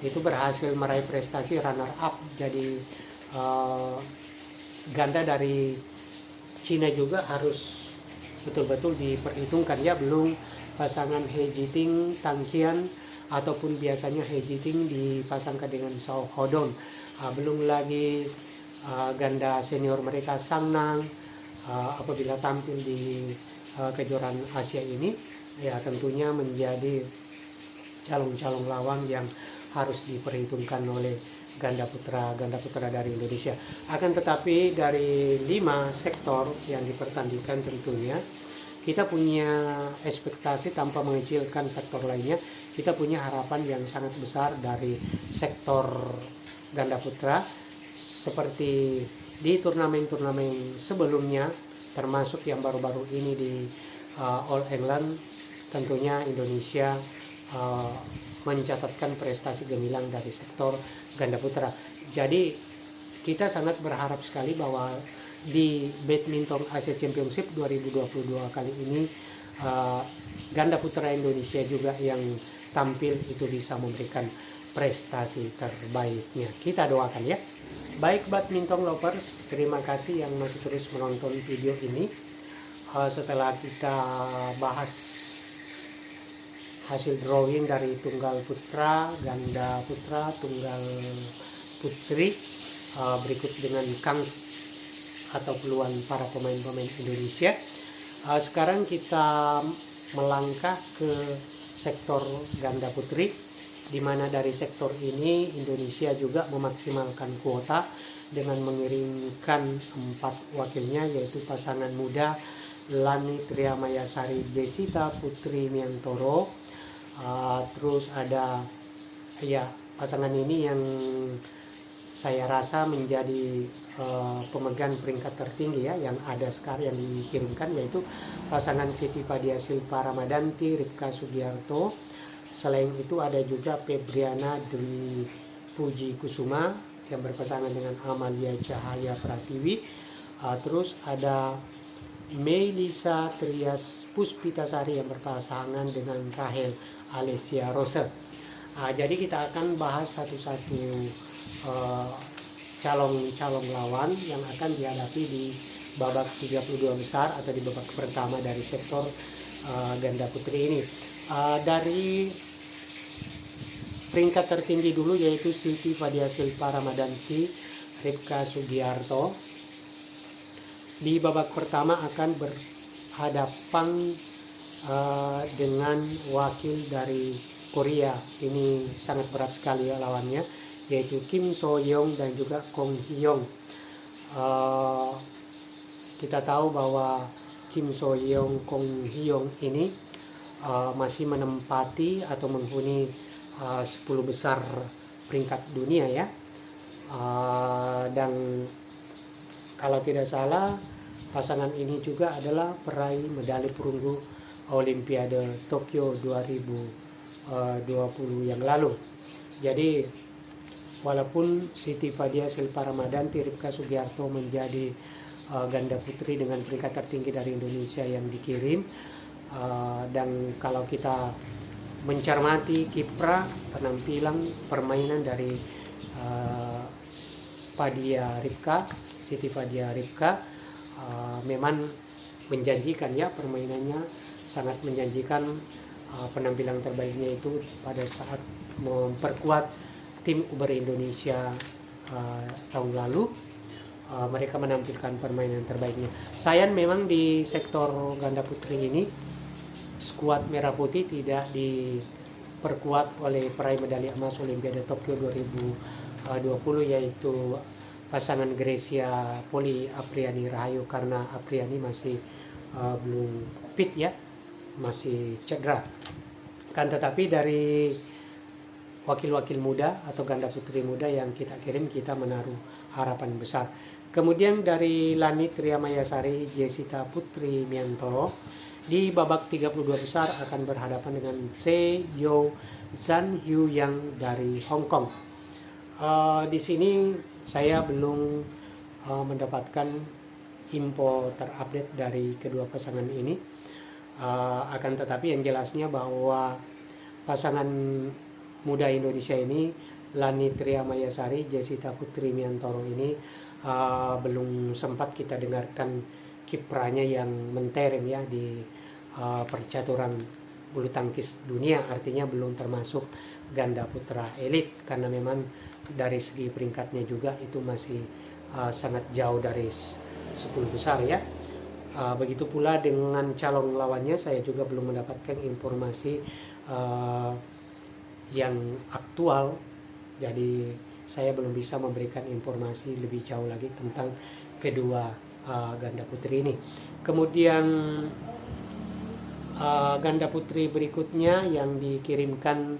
itu berhasil meraih prestasi runner up. Jadi ganda dari Cina juga harus betul-betul diperhitungkan ya. Belum pasangan He Jiting, Tang Qian, ataupun biasanya He Jiting dipasangkan dengan Sao Hodon. Belum lagi ganda senior mereka Sang Nang apabila tampil di kejuaraan Asia ini, ya tentunya menjadi calon-calon lawan yang harus diperhitungkan oleh ganda putra dari Indonesia. Akan tetapi dari 5 sektor yang dipertandingkan tentunya kita punya ekspektasi tanpa mengecilkan sektor lainnya. Kita punya harapan yang sangat besar dari sektor ganda putra, seperti di turnamen-turnamen sebelumnya, termasuk yang baru-baru ini di All England. Tentunya Indonesia mencatatkan prestasi gemilang dari sektor ganda putra. Jadi kita sangat berharap sekali bahwa di Badminton Asia Championship 2022 kali ini ganda putra Indonesia juga yang tampil itu bisa memberikan prestasi terbaiknya. Kita doakan ya. Baik badminton lovers, terima kasih yang masih terus menonton video ini. Setelah kita bahas hasil drawing dari tunggal putra, ganda putra, tunggal putri, berikut dengan kans atau peluang para pemain-pemain Indonesia. Sekarang kita melangkah ke sektor ganda putri, di mana dari sektor ini Indonesia juga memaksimalkan kuota dengan mengirimkan 4 wakilnya, yaitu pasangan muda Lani Triamayasari Desita Putri Miantoro. Terus ada pasangan ini yang saya rasa menjadi pemegang peringkat tertinggi yang ada sekarang yang dikirimkan, yaitu pasangan Siti Fadia Silva Ramadanti Ripka Sugiarto. Selain itu ada juga Febriana Dwi Puji Kusuma yang berpasangan dengan Amalia Cahaya Pratiwi. Terus ada Melisa Trias Puspitasari yang berpasangan dengan Rahel Alessia Rose. Jadi kita akan bahas satu-satu calon lawan yang akan dihadapi di babak 32 besar atau di babak pertama dari sektor ganda putri ini. Dari peringkat tertinggi dulu, yaitu Siti Fadia Silva Ramadanti Ripka Sugiarto. Di babak pertama akan berhadapan dengan wakil dari Korea. Ini sangat berat sekali lawannya, yaitu Kim So-young dan juga Kong Hyong. Kita tahu bahwa Kim So-young, Kong Hyong ini masih menempati atau menghuni 10 besar peringkat dunia ya. Dan kalau tidak salah, pasangan ini juga adalah peraih medali perunggu Olimpiade Tokyo 2020 yang lalu. Jadi walaupun Siti Fadia Silva Ramadanti Ripka Sugiarto menjadi ganda putri dengan peringkat tertinggi dari Indonesia yang dikirim, dan kalau kita mencermati kiprah, penampilan, permainan dari Siti Fadia Ripka memang menjanjikan ya, permainannya sangat menjanjikan. Penampilan terbaiknya itu pada saat memperkuat tim Uber Indonesia tahun lalu. Mereka menampilkan permainan terbaiknya. Sayang memang di sektor ganda putri ini skuad merah putih tidak diperkuat oleh peraih medali emas Olimpiade Tokyo 2020, yaitu pasangan Grecia Poli Apriani Rahayu, karena Apriani masih belum fit ya, masih cedera. Kan tetapi dari wakil-wakil muda atau ganda putri muda yang kita kirim, kita menaruh harapan besar. Kemudian dari Lani Triamayasari Desita Putri Miantoro di babak 32 besar akan berhadapan dengan Seo Zhan Hu yang dari Hong Kong. Di sini saya belum mendapatkan info terupdate dari kedua pasangan ini. Akan tetapi yang jelasnya bahwa pasangan muda Indonesia ini, Lani Triamayasari Desita Putri Miantoro ini, belum sempat kita dengarkan kiprahnya yang mentereng ya di percaturan bulu tangkis dunia, artinya belum termasuk ganda putra elit, karena memang dari segi peringkatnya juga itu masih sangat jauh dari 10 besar ya. Begitu pula dengan calon lawannya, saya juga belum mendapatkan informasi yang aktual, jadi saya belum bisa memberikan informasi lebih jauh lagi tentang kedua ganda putri ini. Kemudian ganda putri berikutnya yang dikirimkan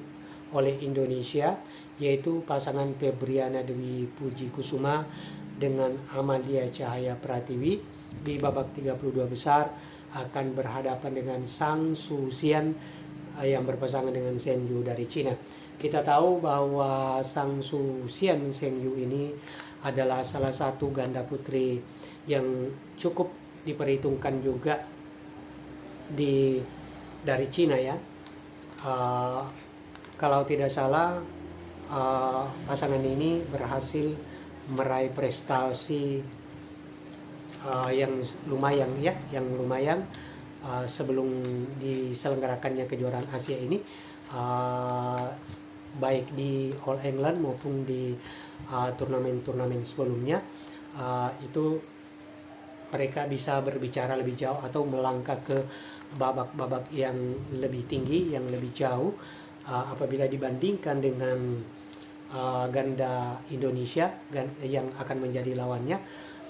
oleh Indonesia yaitu pasangan Febriana Dewi Puji Kusuma dengan Amalia Cahaya Pratiwi di babak 32 besar akan berhadapan dengan Zhang Shuxian yang berpasangan dengan Zheng Yu dari Cina. Kita tahu bahwa Zhang Shuxian Zheng Yu ini adalah salah satu ganda putri yang cukup diperhitungkan juga dari Cina ya. Kalau tidak salah pasangan ini berhasil meraih prestasi yang lumayan sebelum diselenggarakannya kejuaraan Asia ini, baik di All England maupun di turnamen-turnamen sebelumnya. Itu mereka bisa berbicara lebih jauh atau melangkah ke babak-babak yang lebih tinggi, yang lebih jauh apabila dibandingkan dengan ganda Indonesia yang akan menjadi lawannya.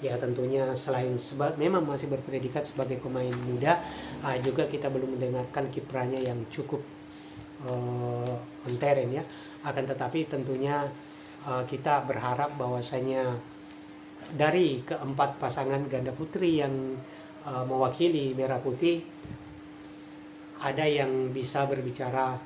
Ya tentunya selain memang masih berpredikat sebagai pemain muda, juga kita belum mendengarkan kiprahnya yang cukup onteren ya. Akan tetapi tentunya kita berharap bahwasanya dari keempat pasangan ganda putri yang mewakili Merah Putih, ada yang bisa berbicara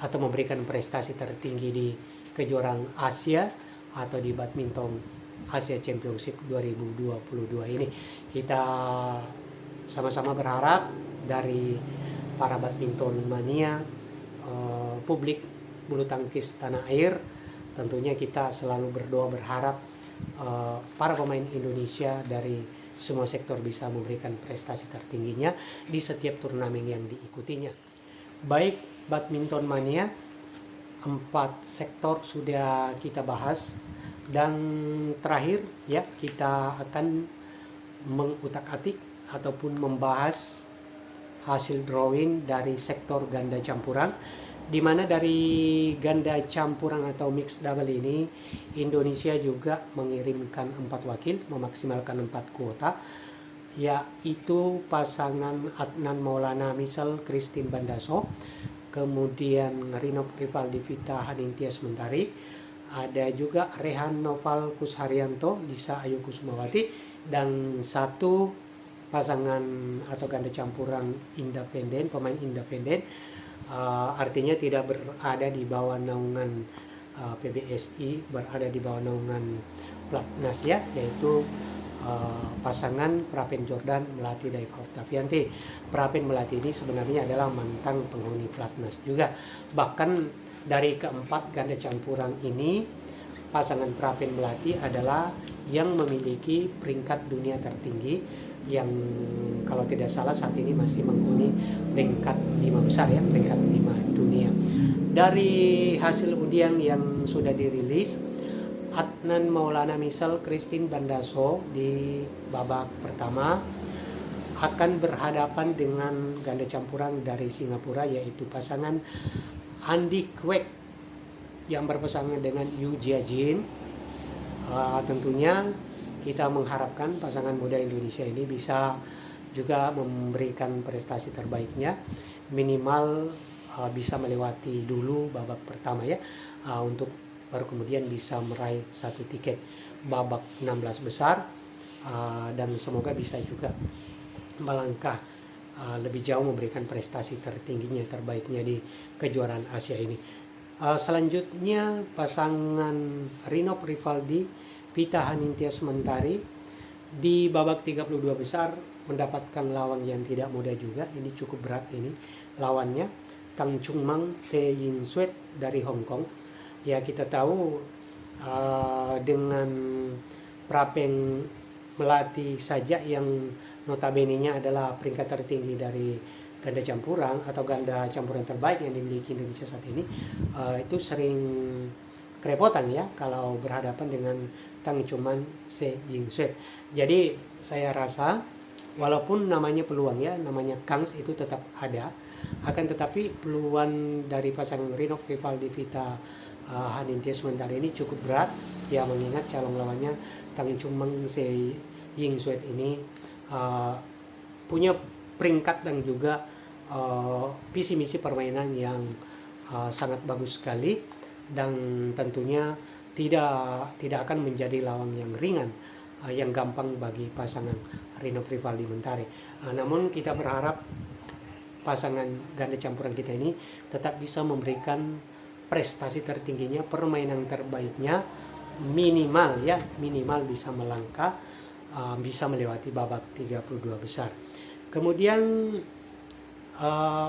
atau memberikan prestasi tertinggi di kejuaraan Asia atau di badminton Asia Championship 2022 ini. Kita sama-sama berharap dari para badminton mania, publik bulu tangkis tanah air, tentunya kita selalu berdoa berharap para pemain Indonesia dari semua sektor bisa memberikan prestasi tertingginya di setiap turnamen yang diikutinya. Baik badminton mania, 4 sektor sudah kita bahas, dan terakhir ya kita akan mengutak-atik ataupun membahas hasil drawing dari sektor ganda campuran, di mana dari ganda campuran atau mixed double ini Indonesia juga mengirimkan 4 wakil, memaksimalkan 4 kuota, yaitu pasangan Adnan Maulana Misal Christine Bandaso, kemudian Rinop Rivaldi Vita Hanintias Mentari, ada juga Rehan Noval Kusharyanto Lisa Ayu Kusumawati, dan 1 pasangan atau ganda campuran independen, pemain independen, artinya tidak berada di bawah naungan PBSI, berada di bawah naungan Platnas ya, yaitu pasangan Prapen Jordan Melati Daiva Oktavianti. Prapen Melati ini sebenarnya adalah mantan penghuni Platnas juga. Bahkan dari keempat ganda campuran ini, pasangan Prapen Melati adalah yang memiliki peringkat dunia tertinggi, yang kalau tidak salah saat ini masih menghuni peringkat 5 besar ya, peringkat 5 dunia. Dari hasil undian yang sudah dirilis, Adnan Maulana Misal Christine Bandaso di babak pertama akan berhadapan dengan ganda campuran dari Singapura, yaitu pasangan Andy Kwek yang berpasangan dengan Yu Jiajin. Tentunya kita mengharapkan pasangan muda Indonesia ini bisa juga memberikan prestasi terbaiknya, minimal bisa melewati dulu babak pertama ya, untuk baru kemudian bisa meraih 1 tiket babak 16 besar, dan semoga bisa juga melangkah lebih jauh, memberikan prestasi tertingginya, terbaiknya di kejuaraan Asia ini. Selanjutnya pasangan Rinop Rivaldi Vita Hanintias Mentari di babak 32 besar mendapatkan lawan yang tidak mudah juga. Ini cukup berat ini lawannya, Tang Chung Mang Se Yin Sweat dari Hong Kong. Ya kita tahu dengan Prapen Melati saja yang notabene-nya adalah peringkat tertinggi dari ganda campuran atau ganda campuran terbaik yang dimiliki Indonesia saat ini itu sering kerepotan ya kalau berhadapan dengan Tang Chunman Se Ying Sweat. Jadi saya rasa walaupun namanya peluang ya, namanya kans itu tetap ada, akan tetapi peluang dari pasangan Rinov Rivaldi Vita Hanintia sementara ini cukup berat ya, mengingat calon lawannya Tang Chunman Se Ying Sweat ini punya peringkat dan juga visi misi permainan yang sangat bagus sekali, dan tentunya tidak akan menjadi lawan yang ringan, yang gampang bagi pasangan Rinov Rivaldi Mentari. Namun kita berharap pasangan ganda campuran kita ini tetap bisa memberikan prestasi tertingginya, permainan terbaiknya, minimal bisa melangkah, bisa melewati babak 32 besar. Kemudian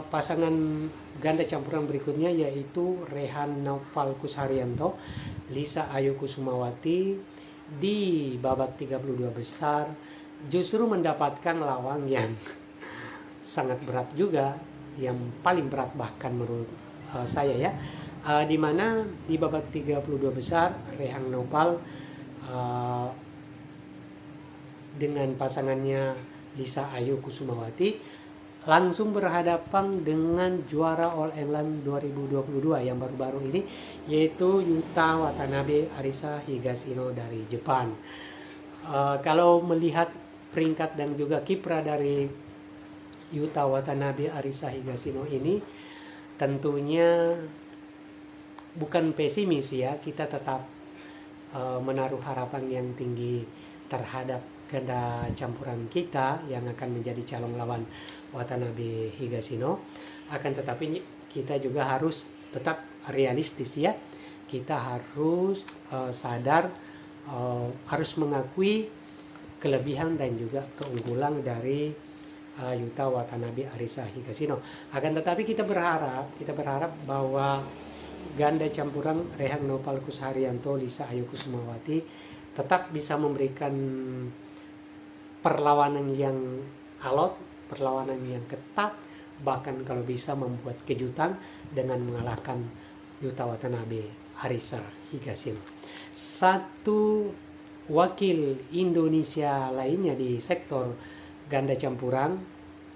pasangan ganda campuran berikutnya yaitu Rehan Naufal Kusharyanto, Lisa Ayu Kusumawati di babak 32 besar justru mendapatkan lawan yang sangat berat juga, yang paling berat bahkan menurut saya ya, di mana di babak 32 besar Rehan Naufal dengan pasangannya Lisa Ayu Kusumawati langsung berhadapan dengan juara All England 2022 yang baru-baru ini, yaitu Yuta Watanabe Arisa Higashino dari Jepang. Kalau melihat peringkat dan juga kiprah dari Yuta Watanabe Arisa Higashino ini, tentunya bukan pesimis ya, kita tetap menaruh harapan yang tinggi terhadap ganda campuran kita yang akan menjadi calon lawan Watanabe Higashino. Akan tetapi kita juga harus tetap realistis ya, kita harus sadar, harus mengakui kelebihan dan juga keunggulan dari Yuta Watanabe Arisa Higashino. Akan tetapi kita berharap bahwa ganda campuran Rehan Naufal Kusharyanto, Lisa Ayu Kusumawati tetap bisa memberikan perlawanan yang alot, perlawanan yang ketat, bahkan kalau bisa membuat kejutan dengan mengalahkan Yuta Watanabe Arisa Higashino. Satu wakil Indonesia lainnya di sektor ganda campuran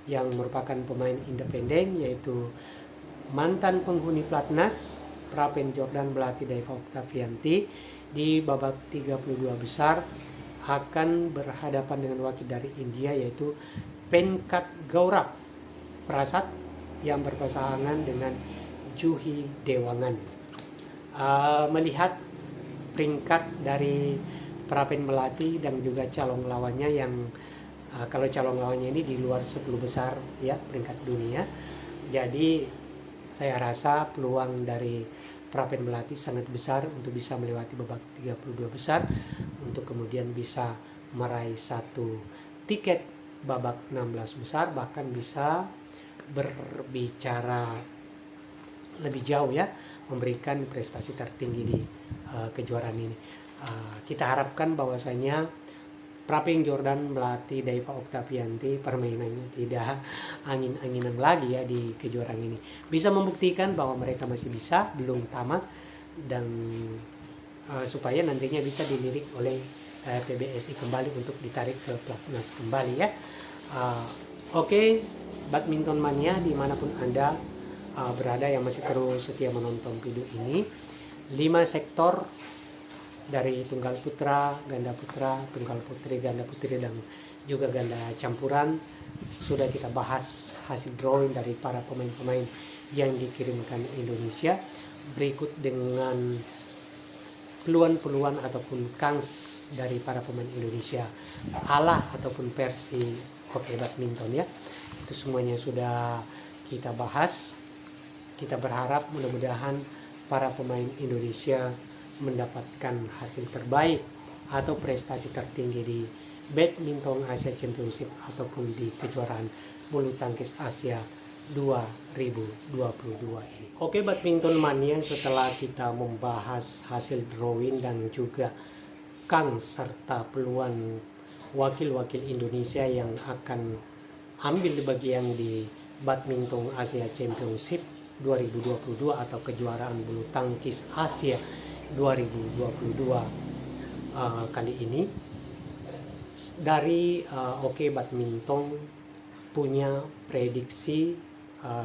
yang merupakan pemain independen yaitu mantan penghuni Platnas Prapen Jordan Belati Daiva Oktavianti di babak 32 besar akan berhadapan dengan wakil dari India yaitu Venkat Gaurav Prasad yang berpasangan dengan Juhi Dewangan. Melihat peringkat dari Prapen Melati dan juga calon lawannya yang kalau calon lawannya ini di luar 10 besar ya peringkat dunia, jadi saya rasa peluang dari Prapen Melati sangat besar untuk bisa melewati babak 32 besar untuk kemudian bisa meraih satu tiket babak 16 besar, bahkan bisa berbicara lebih jauh ya, memberikan prestasi tertinggi di kejuaraan ini. Kita harapkan bahwasanya Prapen Jordan Melati Daiva Oktavianti permainannya tidak angin-anginan lagi ya di kejuaraan ini, bisa membuktikan bahwa mereka masih bisa, belum tamat, dan supaya nantinya bisa dilirik oleh PBSI kembali untuk ditarik ke Platnas kembali ya. Oke, badminton mania dimanapun Anda berada yang masih terus setia menonton video ini, 5 sektor dari tunggal putra, tunggal putri, ganda putri, dan juga ganda campuran sudah kita bahas hasil drawing dari para pemain-pemain yang dikirimkan Indonesia. Berikut dengan peluang-peluang ataupun kans dari para pemain Indonesia ala ataupun versi hoki badminton ya. Itu semuanya sudah kita bahas. Kita berharap mudah-mudahan para pemain Indonesia mendapatkan hasil terbaik atau prestasi tertinggi di Badminton Asia Championship ataupun di kejuaraan bulu tangkis Asia 2022 ini. Oke badminton mania, setelah kita membahas hasil drawing dan juga kans serta peluang wakil-wakil Indonesia yang akan ambil bagian di Badminton Asia Championship 2022 atau kejuaraan bulu tangkis Asia 2022 kali ini. Dari Oke Badminton punya prediksi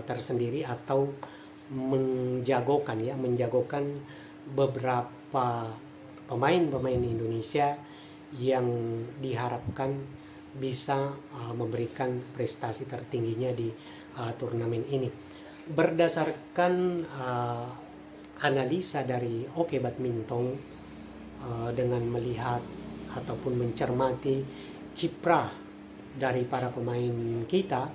tersendiri atau menjagokan beberapa pemain Indonesia yang diharapkan bisa memberikan prestasi tertingginya di turnamen ini. Berdasarkan analisa dari Oke Badminton, dengan melihat ataupun mencermati kiprah dari para pemain kita,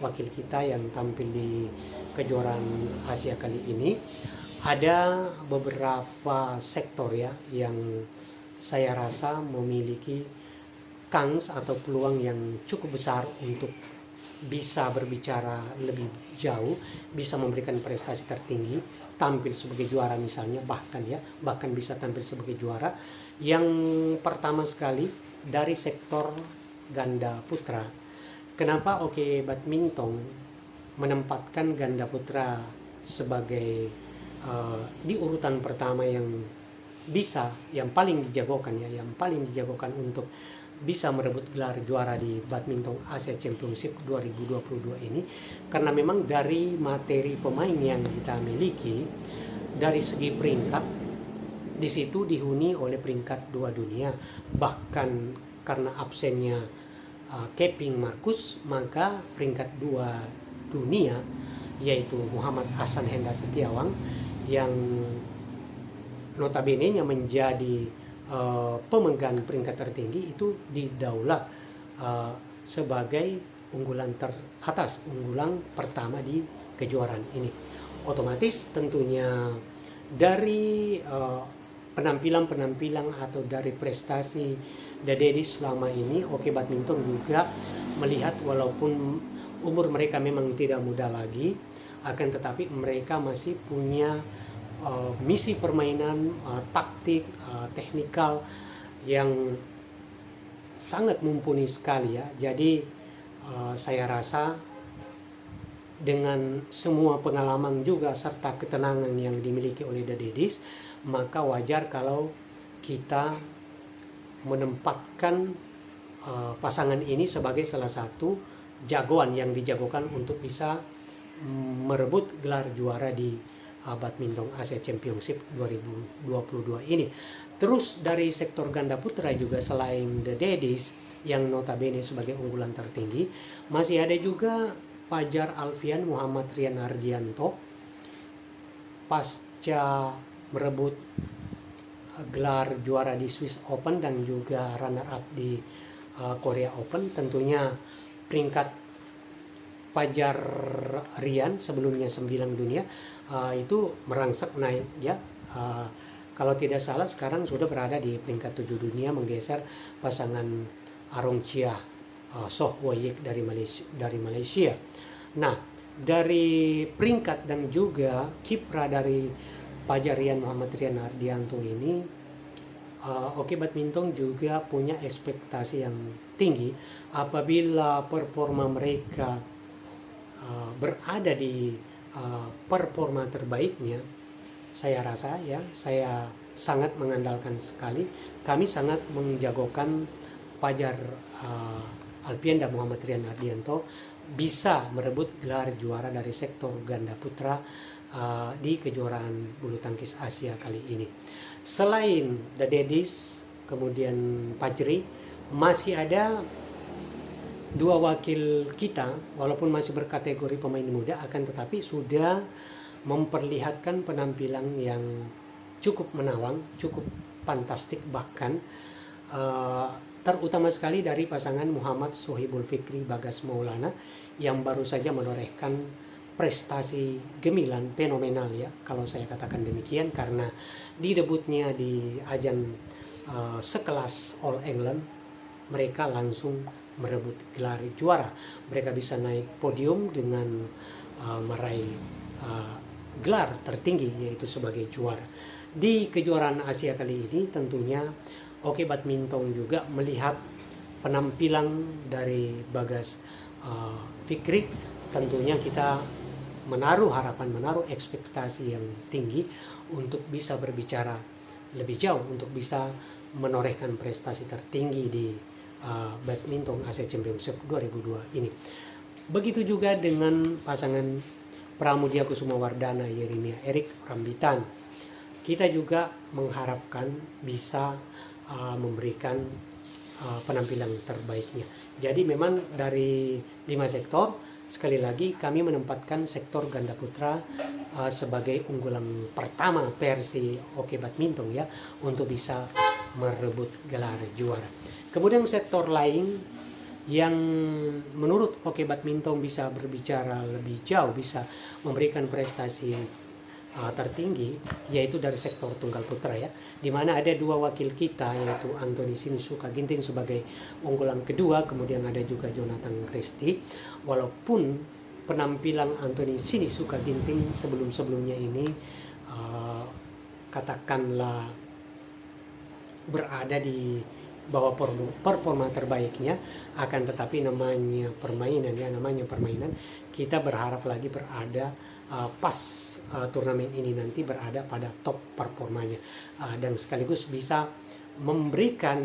wakil kita yang tampil di kejuaraan Asia kali ini, ada beberapa sektor yang saya rasa memiliki kans atau peluang yang cukup besar untuk bisa berbicara lebih jauh, bisa memberikan prestasi tertinggi, tampil sebagai juara misalnya, bahkan bisa tampil sebagai juara. Yang pertama sekali dari sektor ganda putra. Kenapa Oke Badminton menempatkan ganda putra sebagai di urutan pertama yang paling dijagokan untuk bisa merebut gelar juara di Badminton Asia Championship 2022 ini? Karena memang dari materi pemain yang kita miliki, dari segi peringkat di situ dihuni oleh peringkat 2 dunia, bahkan karena absennya Kevin Marcus, maka peringkat 2 dunia yaitu Muhammad Hasan Hendra Setiawan yang notabene-nya menjadi pemegang peringkat tertinggi itu didaulat sebagai unggulan teratas, unggulan pertama di kejuaraan ini. Otomatis tentunya dari penampilan atau dari prestasi The Daddies selama ini, Oke Badminton juga melihat walaupun umur mereka memang tidak muda lagi, akan tetapi mereka masih punya misi permainan, taktik, teknikal yang sangat mumpuni sekali ya. Jadi saya rasa dengan semua pengalaman juga serta ketenangan yang dimiliki oleh The Daddies, maka wajar kalau kita menempatkan pasangan ini sebagai salah satu jagoan yang dijagokan untuk bisa merebut gelar juara di Badminton Asia Championship 2022 ini. Terus dari sektor ganda putra juga, selain The Daddies yang notabene sebagai unggulan tertinggi, masih ada juga Fajar Alfian Muhammad Rian Ardianto pasca merebut gelar juara di Swiss Open dan juga runner up di Korea Open. Tentunya peringkat Fajar Rian sebelumnya 9 dunia itu merangsek naik ya. Kalau tidak salah sekarang sudah berada di peringkat 7 dunia, menggeser pasangan Arong Chia Soh Woyik dari Malaysia. Nah, dari peringkat dan juga kiprah dari Fajar Rian Muhammad Rian Ardianto ini, Oke Badminton juga punya ekspektasi yang tinggi apabila performa mereka berada di performa terbaiknya. Saya rasa ya, saya sangat mengandalkan sekali, kami sangat menjagokan Fajar Alfian dan Muhammad Rian Ardianto bisa merebut gelar juara dari sektor ganda putra di kejuaraan bulu tangkis Asia kali ini. Selain The Daddies, kemudian Fajri, masih ada dua wakil kita, walaupun masih berkategori pemain muda, akan tetapi sudah memperlihatkan penampilan yang cukup menawan, cukup fantastik bahkan, terutama sekali dari pasangan Muhammad Sohibul Fikri Bagas Maulana yang baru saja menorehkan prestasi gemilang fenomenal ya, kalau saya katakan demikian, karena di debutnya di ajang sekelas All England mereka langsung merebut gelar juara. Mereka bisa naik podium dengan meraih gelar tertinggi, yaitu sebagai juara. Di kejuaraan Asia kali ini tentunya Oke Badminton juga melihat penampilan dari Bagas Fikri tentunya kita menaruh harapan, menaruh ekspektasi yang tinggi untuk bisa berbicara lebih jauh, untuk bisa menorehkan prestasi tertinggi di badminton Asia Championship 2002 ini. Begitu juga dengan pasangan Pramudia Kusumawardana Yeremia Erik Rambitan. Kita juga mengharapkan bisa memberikan penampilan terbaiknya. Jadi memang dari 5 sektor, sekali lagi kami menempatkan sektor ganda putra sebagai unggulan pertama versi Oke Badminton ya, untuk bisa merebut gelar juara. Kemudian sektor lain yang menurut Oke Badminton bisa berbicara lebih jauh, bisa memberikan prestasi tertinggi, yaitu dari sektor tunggal putra ya, di mana ada 2 wakil kita, yaitu Anthony Sinisuka Ginting sebagai unggulan kedua, kemudian ada juga Jonathan Christie. Walaupun penampilan Anthony Sinisuka Ginting sebelumnya ini katakanlah berada di bawah performa terbaiknya, akan tetapi namanya permainan, kita berharap lagi berada pas turnamen ini nanti berada pada top performanya, dan sekaligus bisa memberikan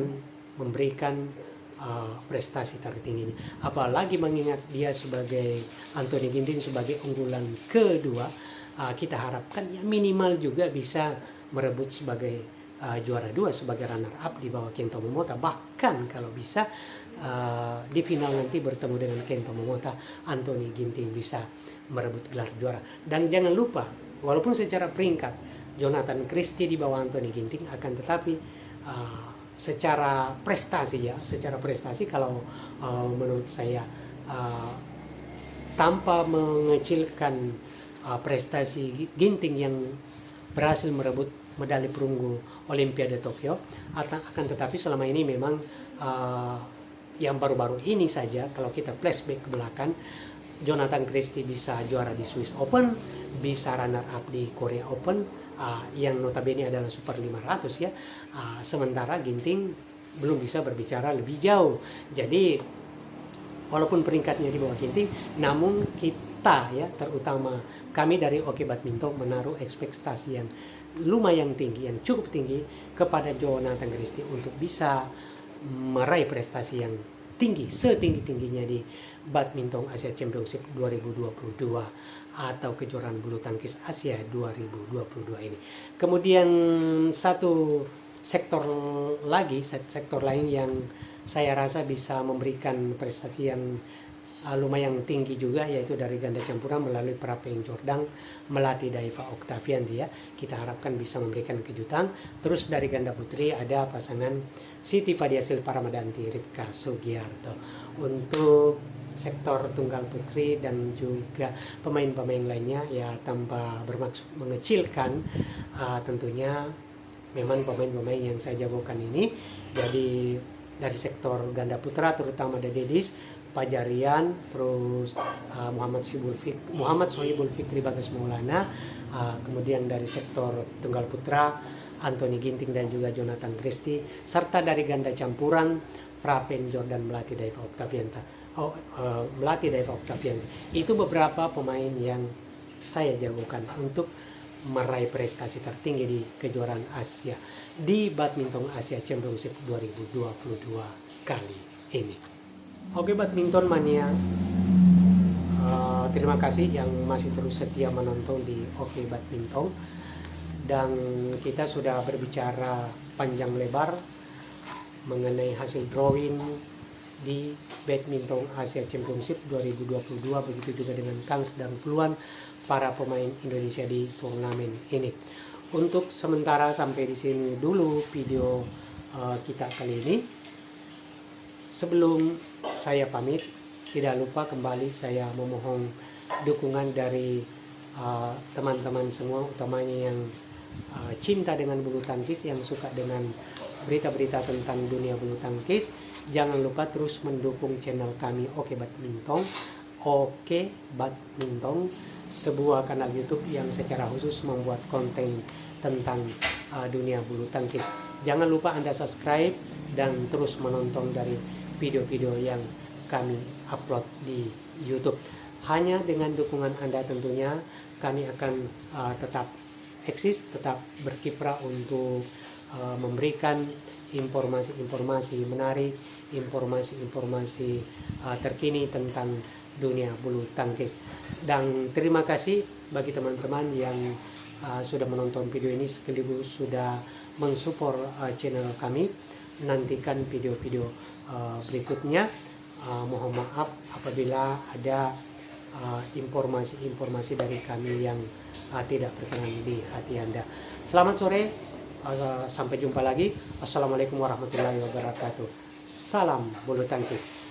prestasi tertingginya. Apalagi mengingat dia sebagai Anthony Ginting sebagai unggulan kedua, kita harapkan ya minimal juga bisa merebut sebagai juara 2, sebagai runner up di bawah Kento Momota. Bahkan kalau bisa di final nanti bertemu dengan Kento Momota, Anthony Ginting bisa merebut gelar juara. Dan jangan lupa, walaupun secara peringkat Jonathan Christie di bawah Anthony Ginting, akan tetapi secara prestasi kalau menurut saya tanpa mengecilkan prestasi Ginting yang berhasil merebut medali perunggu Olimpiade Tokyo, akan tetapi selama ini memang yang baru-baru ini saja, kalau kita flashback ke belakang, Jonathan Christie bisa juara di Swiss Open, bisa runner up di Korea Open, yang notabene adalah Super 500 ya. Sementara Ginting belum bisa berbicara lebih jauh. Jadi walaupun peringkatnya di bawah Ginting, namun kita ya, terutama kami dari Oke Badminton menaruh ekspektasi yang lumayan tinggi, yang cukup tinggi kepada Jonathan Christie untuk bisa meraih prestasi yang tinggi, setinggi-tingginya di Badminton Asia Championship 2022 atau kejuaraan bulu tangkis Asia 2022 ini. Kemudian satu sektor lain yang saya rasa bisa memberikan prestasi yang lumayan tinggi juga, yaitu dari ganda campuran melalui Prapen Jordan melatih Daiva Octavianti ya. Kita harapkan bisa memberikan kejutan. Terus dari ganda putri ada pasangan Siti Fadiasil Paramadanti Ripka Sugiarto. Untuk sektor tunggal putri dan juga pemain-pemain lainnya ya, tanpa bermaksud mengecilkan, tentunya memang pemain-pemain yang saya jagokan ini. Jadi dari sektor ganda putra terutama ada Dedis Pajarian, terus Muhammad Sohibul Fikri Bagas Maulana, kemudian dari sektor tunggal putra Anthony Ginting dan juga Jonathan Christie, serta dari ganda campuran Prapen Jordan melatih Daiva Octavianti. Itu beberapa pemain yang saya jagokan untuk meraih prestasi tertinggi di kejuaraan Asia di Badminton Asia Championship 2022 kali ini. Oke Badminton Mania, terima kasih yang masih terus setia menonton di Oke Badminton, dan kita sudah berbicara panjang lebar mengenai hasil drawing di Badminton Asia Championship 2022, begitu juga dengan kans dan peluang para pemain Indonesia di turnamen ini. Untuk sementara sampai di sini dulu video kita kali ini. Sebelum saya pamit, tidak lupa kembali saya memohon dukungan dari teman-teman semua, utamanya yang cinta dengan bulu tangkis, yang suka dengan berita-berita tentang dunia bulu tangkis. Jangan lupa terus mendukung channel kami Oke Badminton. Oke Badminton, sebuah kanal YouTube yang secara khusus membuat konten tentang dunia bulu tangkis. Jangan lupa Anda subscribe dan terus menonton dari video-video yang kami upload di YouTube. Hanya dengan dukungan Anda tentunya kami akan tetap eksis, tetap berkiprah untuk memberikan informasi-informasi menarik, informasi-informasi terkini tentang dunia bulu tangkis. Dan terima kasih bagi teman-teman yang sudah menonton video ini, sekaligus sudah mensupport channel kami. Nantikan video-video berikutnya. Mohon maaf apabila ada informasi-informasi dari kami yang tidak berkenan di hati Anda. Selamat sore, sampai jumpa lagi. Assalamualaikum warahmatullahi wabarakatuh. Salam bulu tangkis.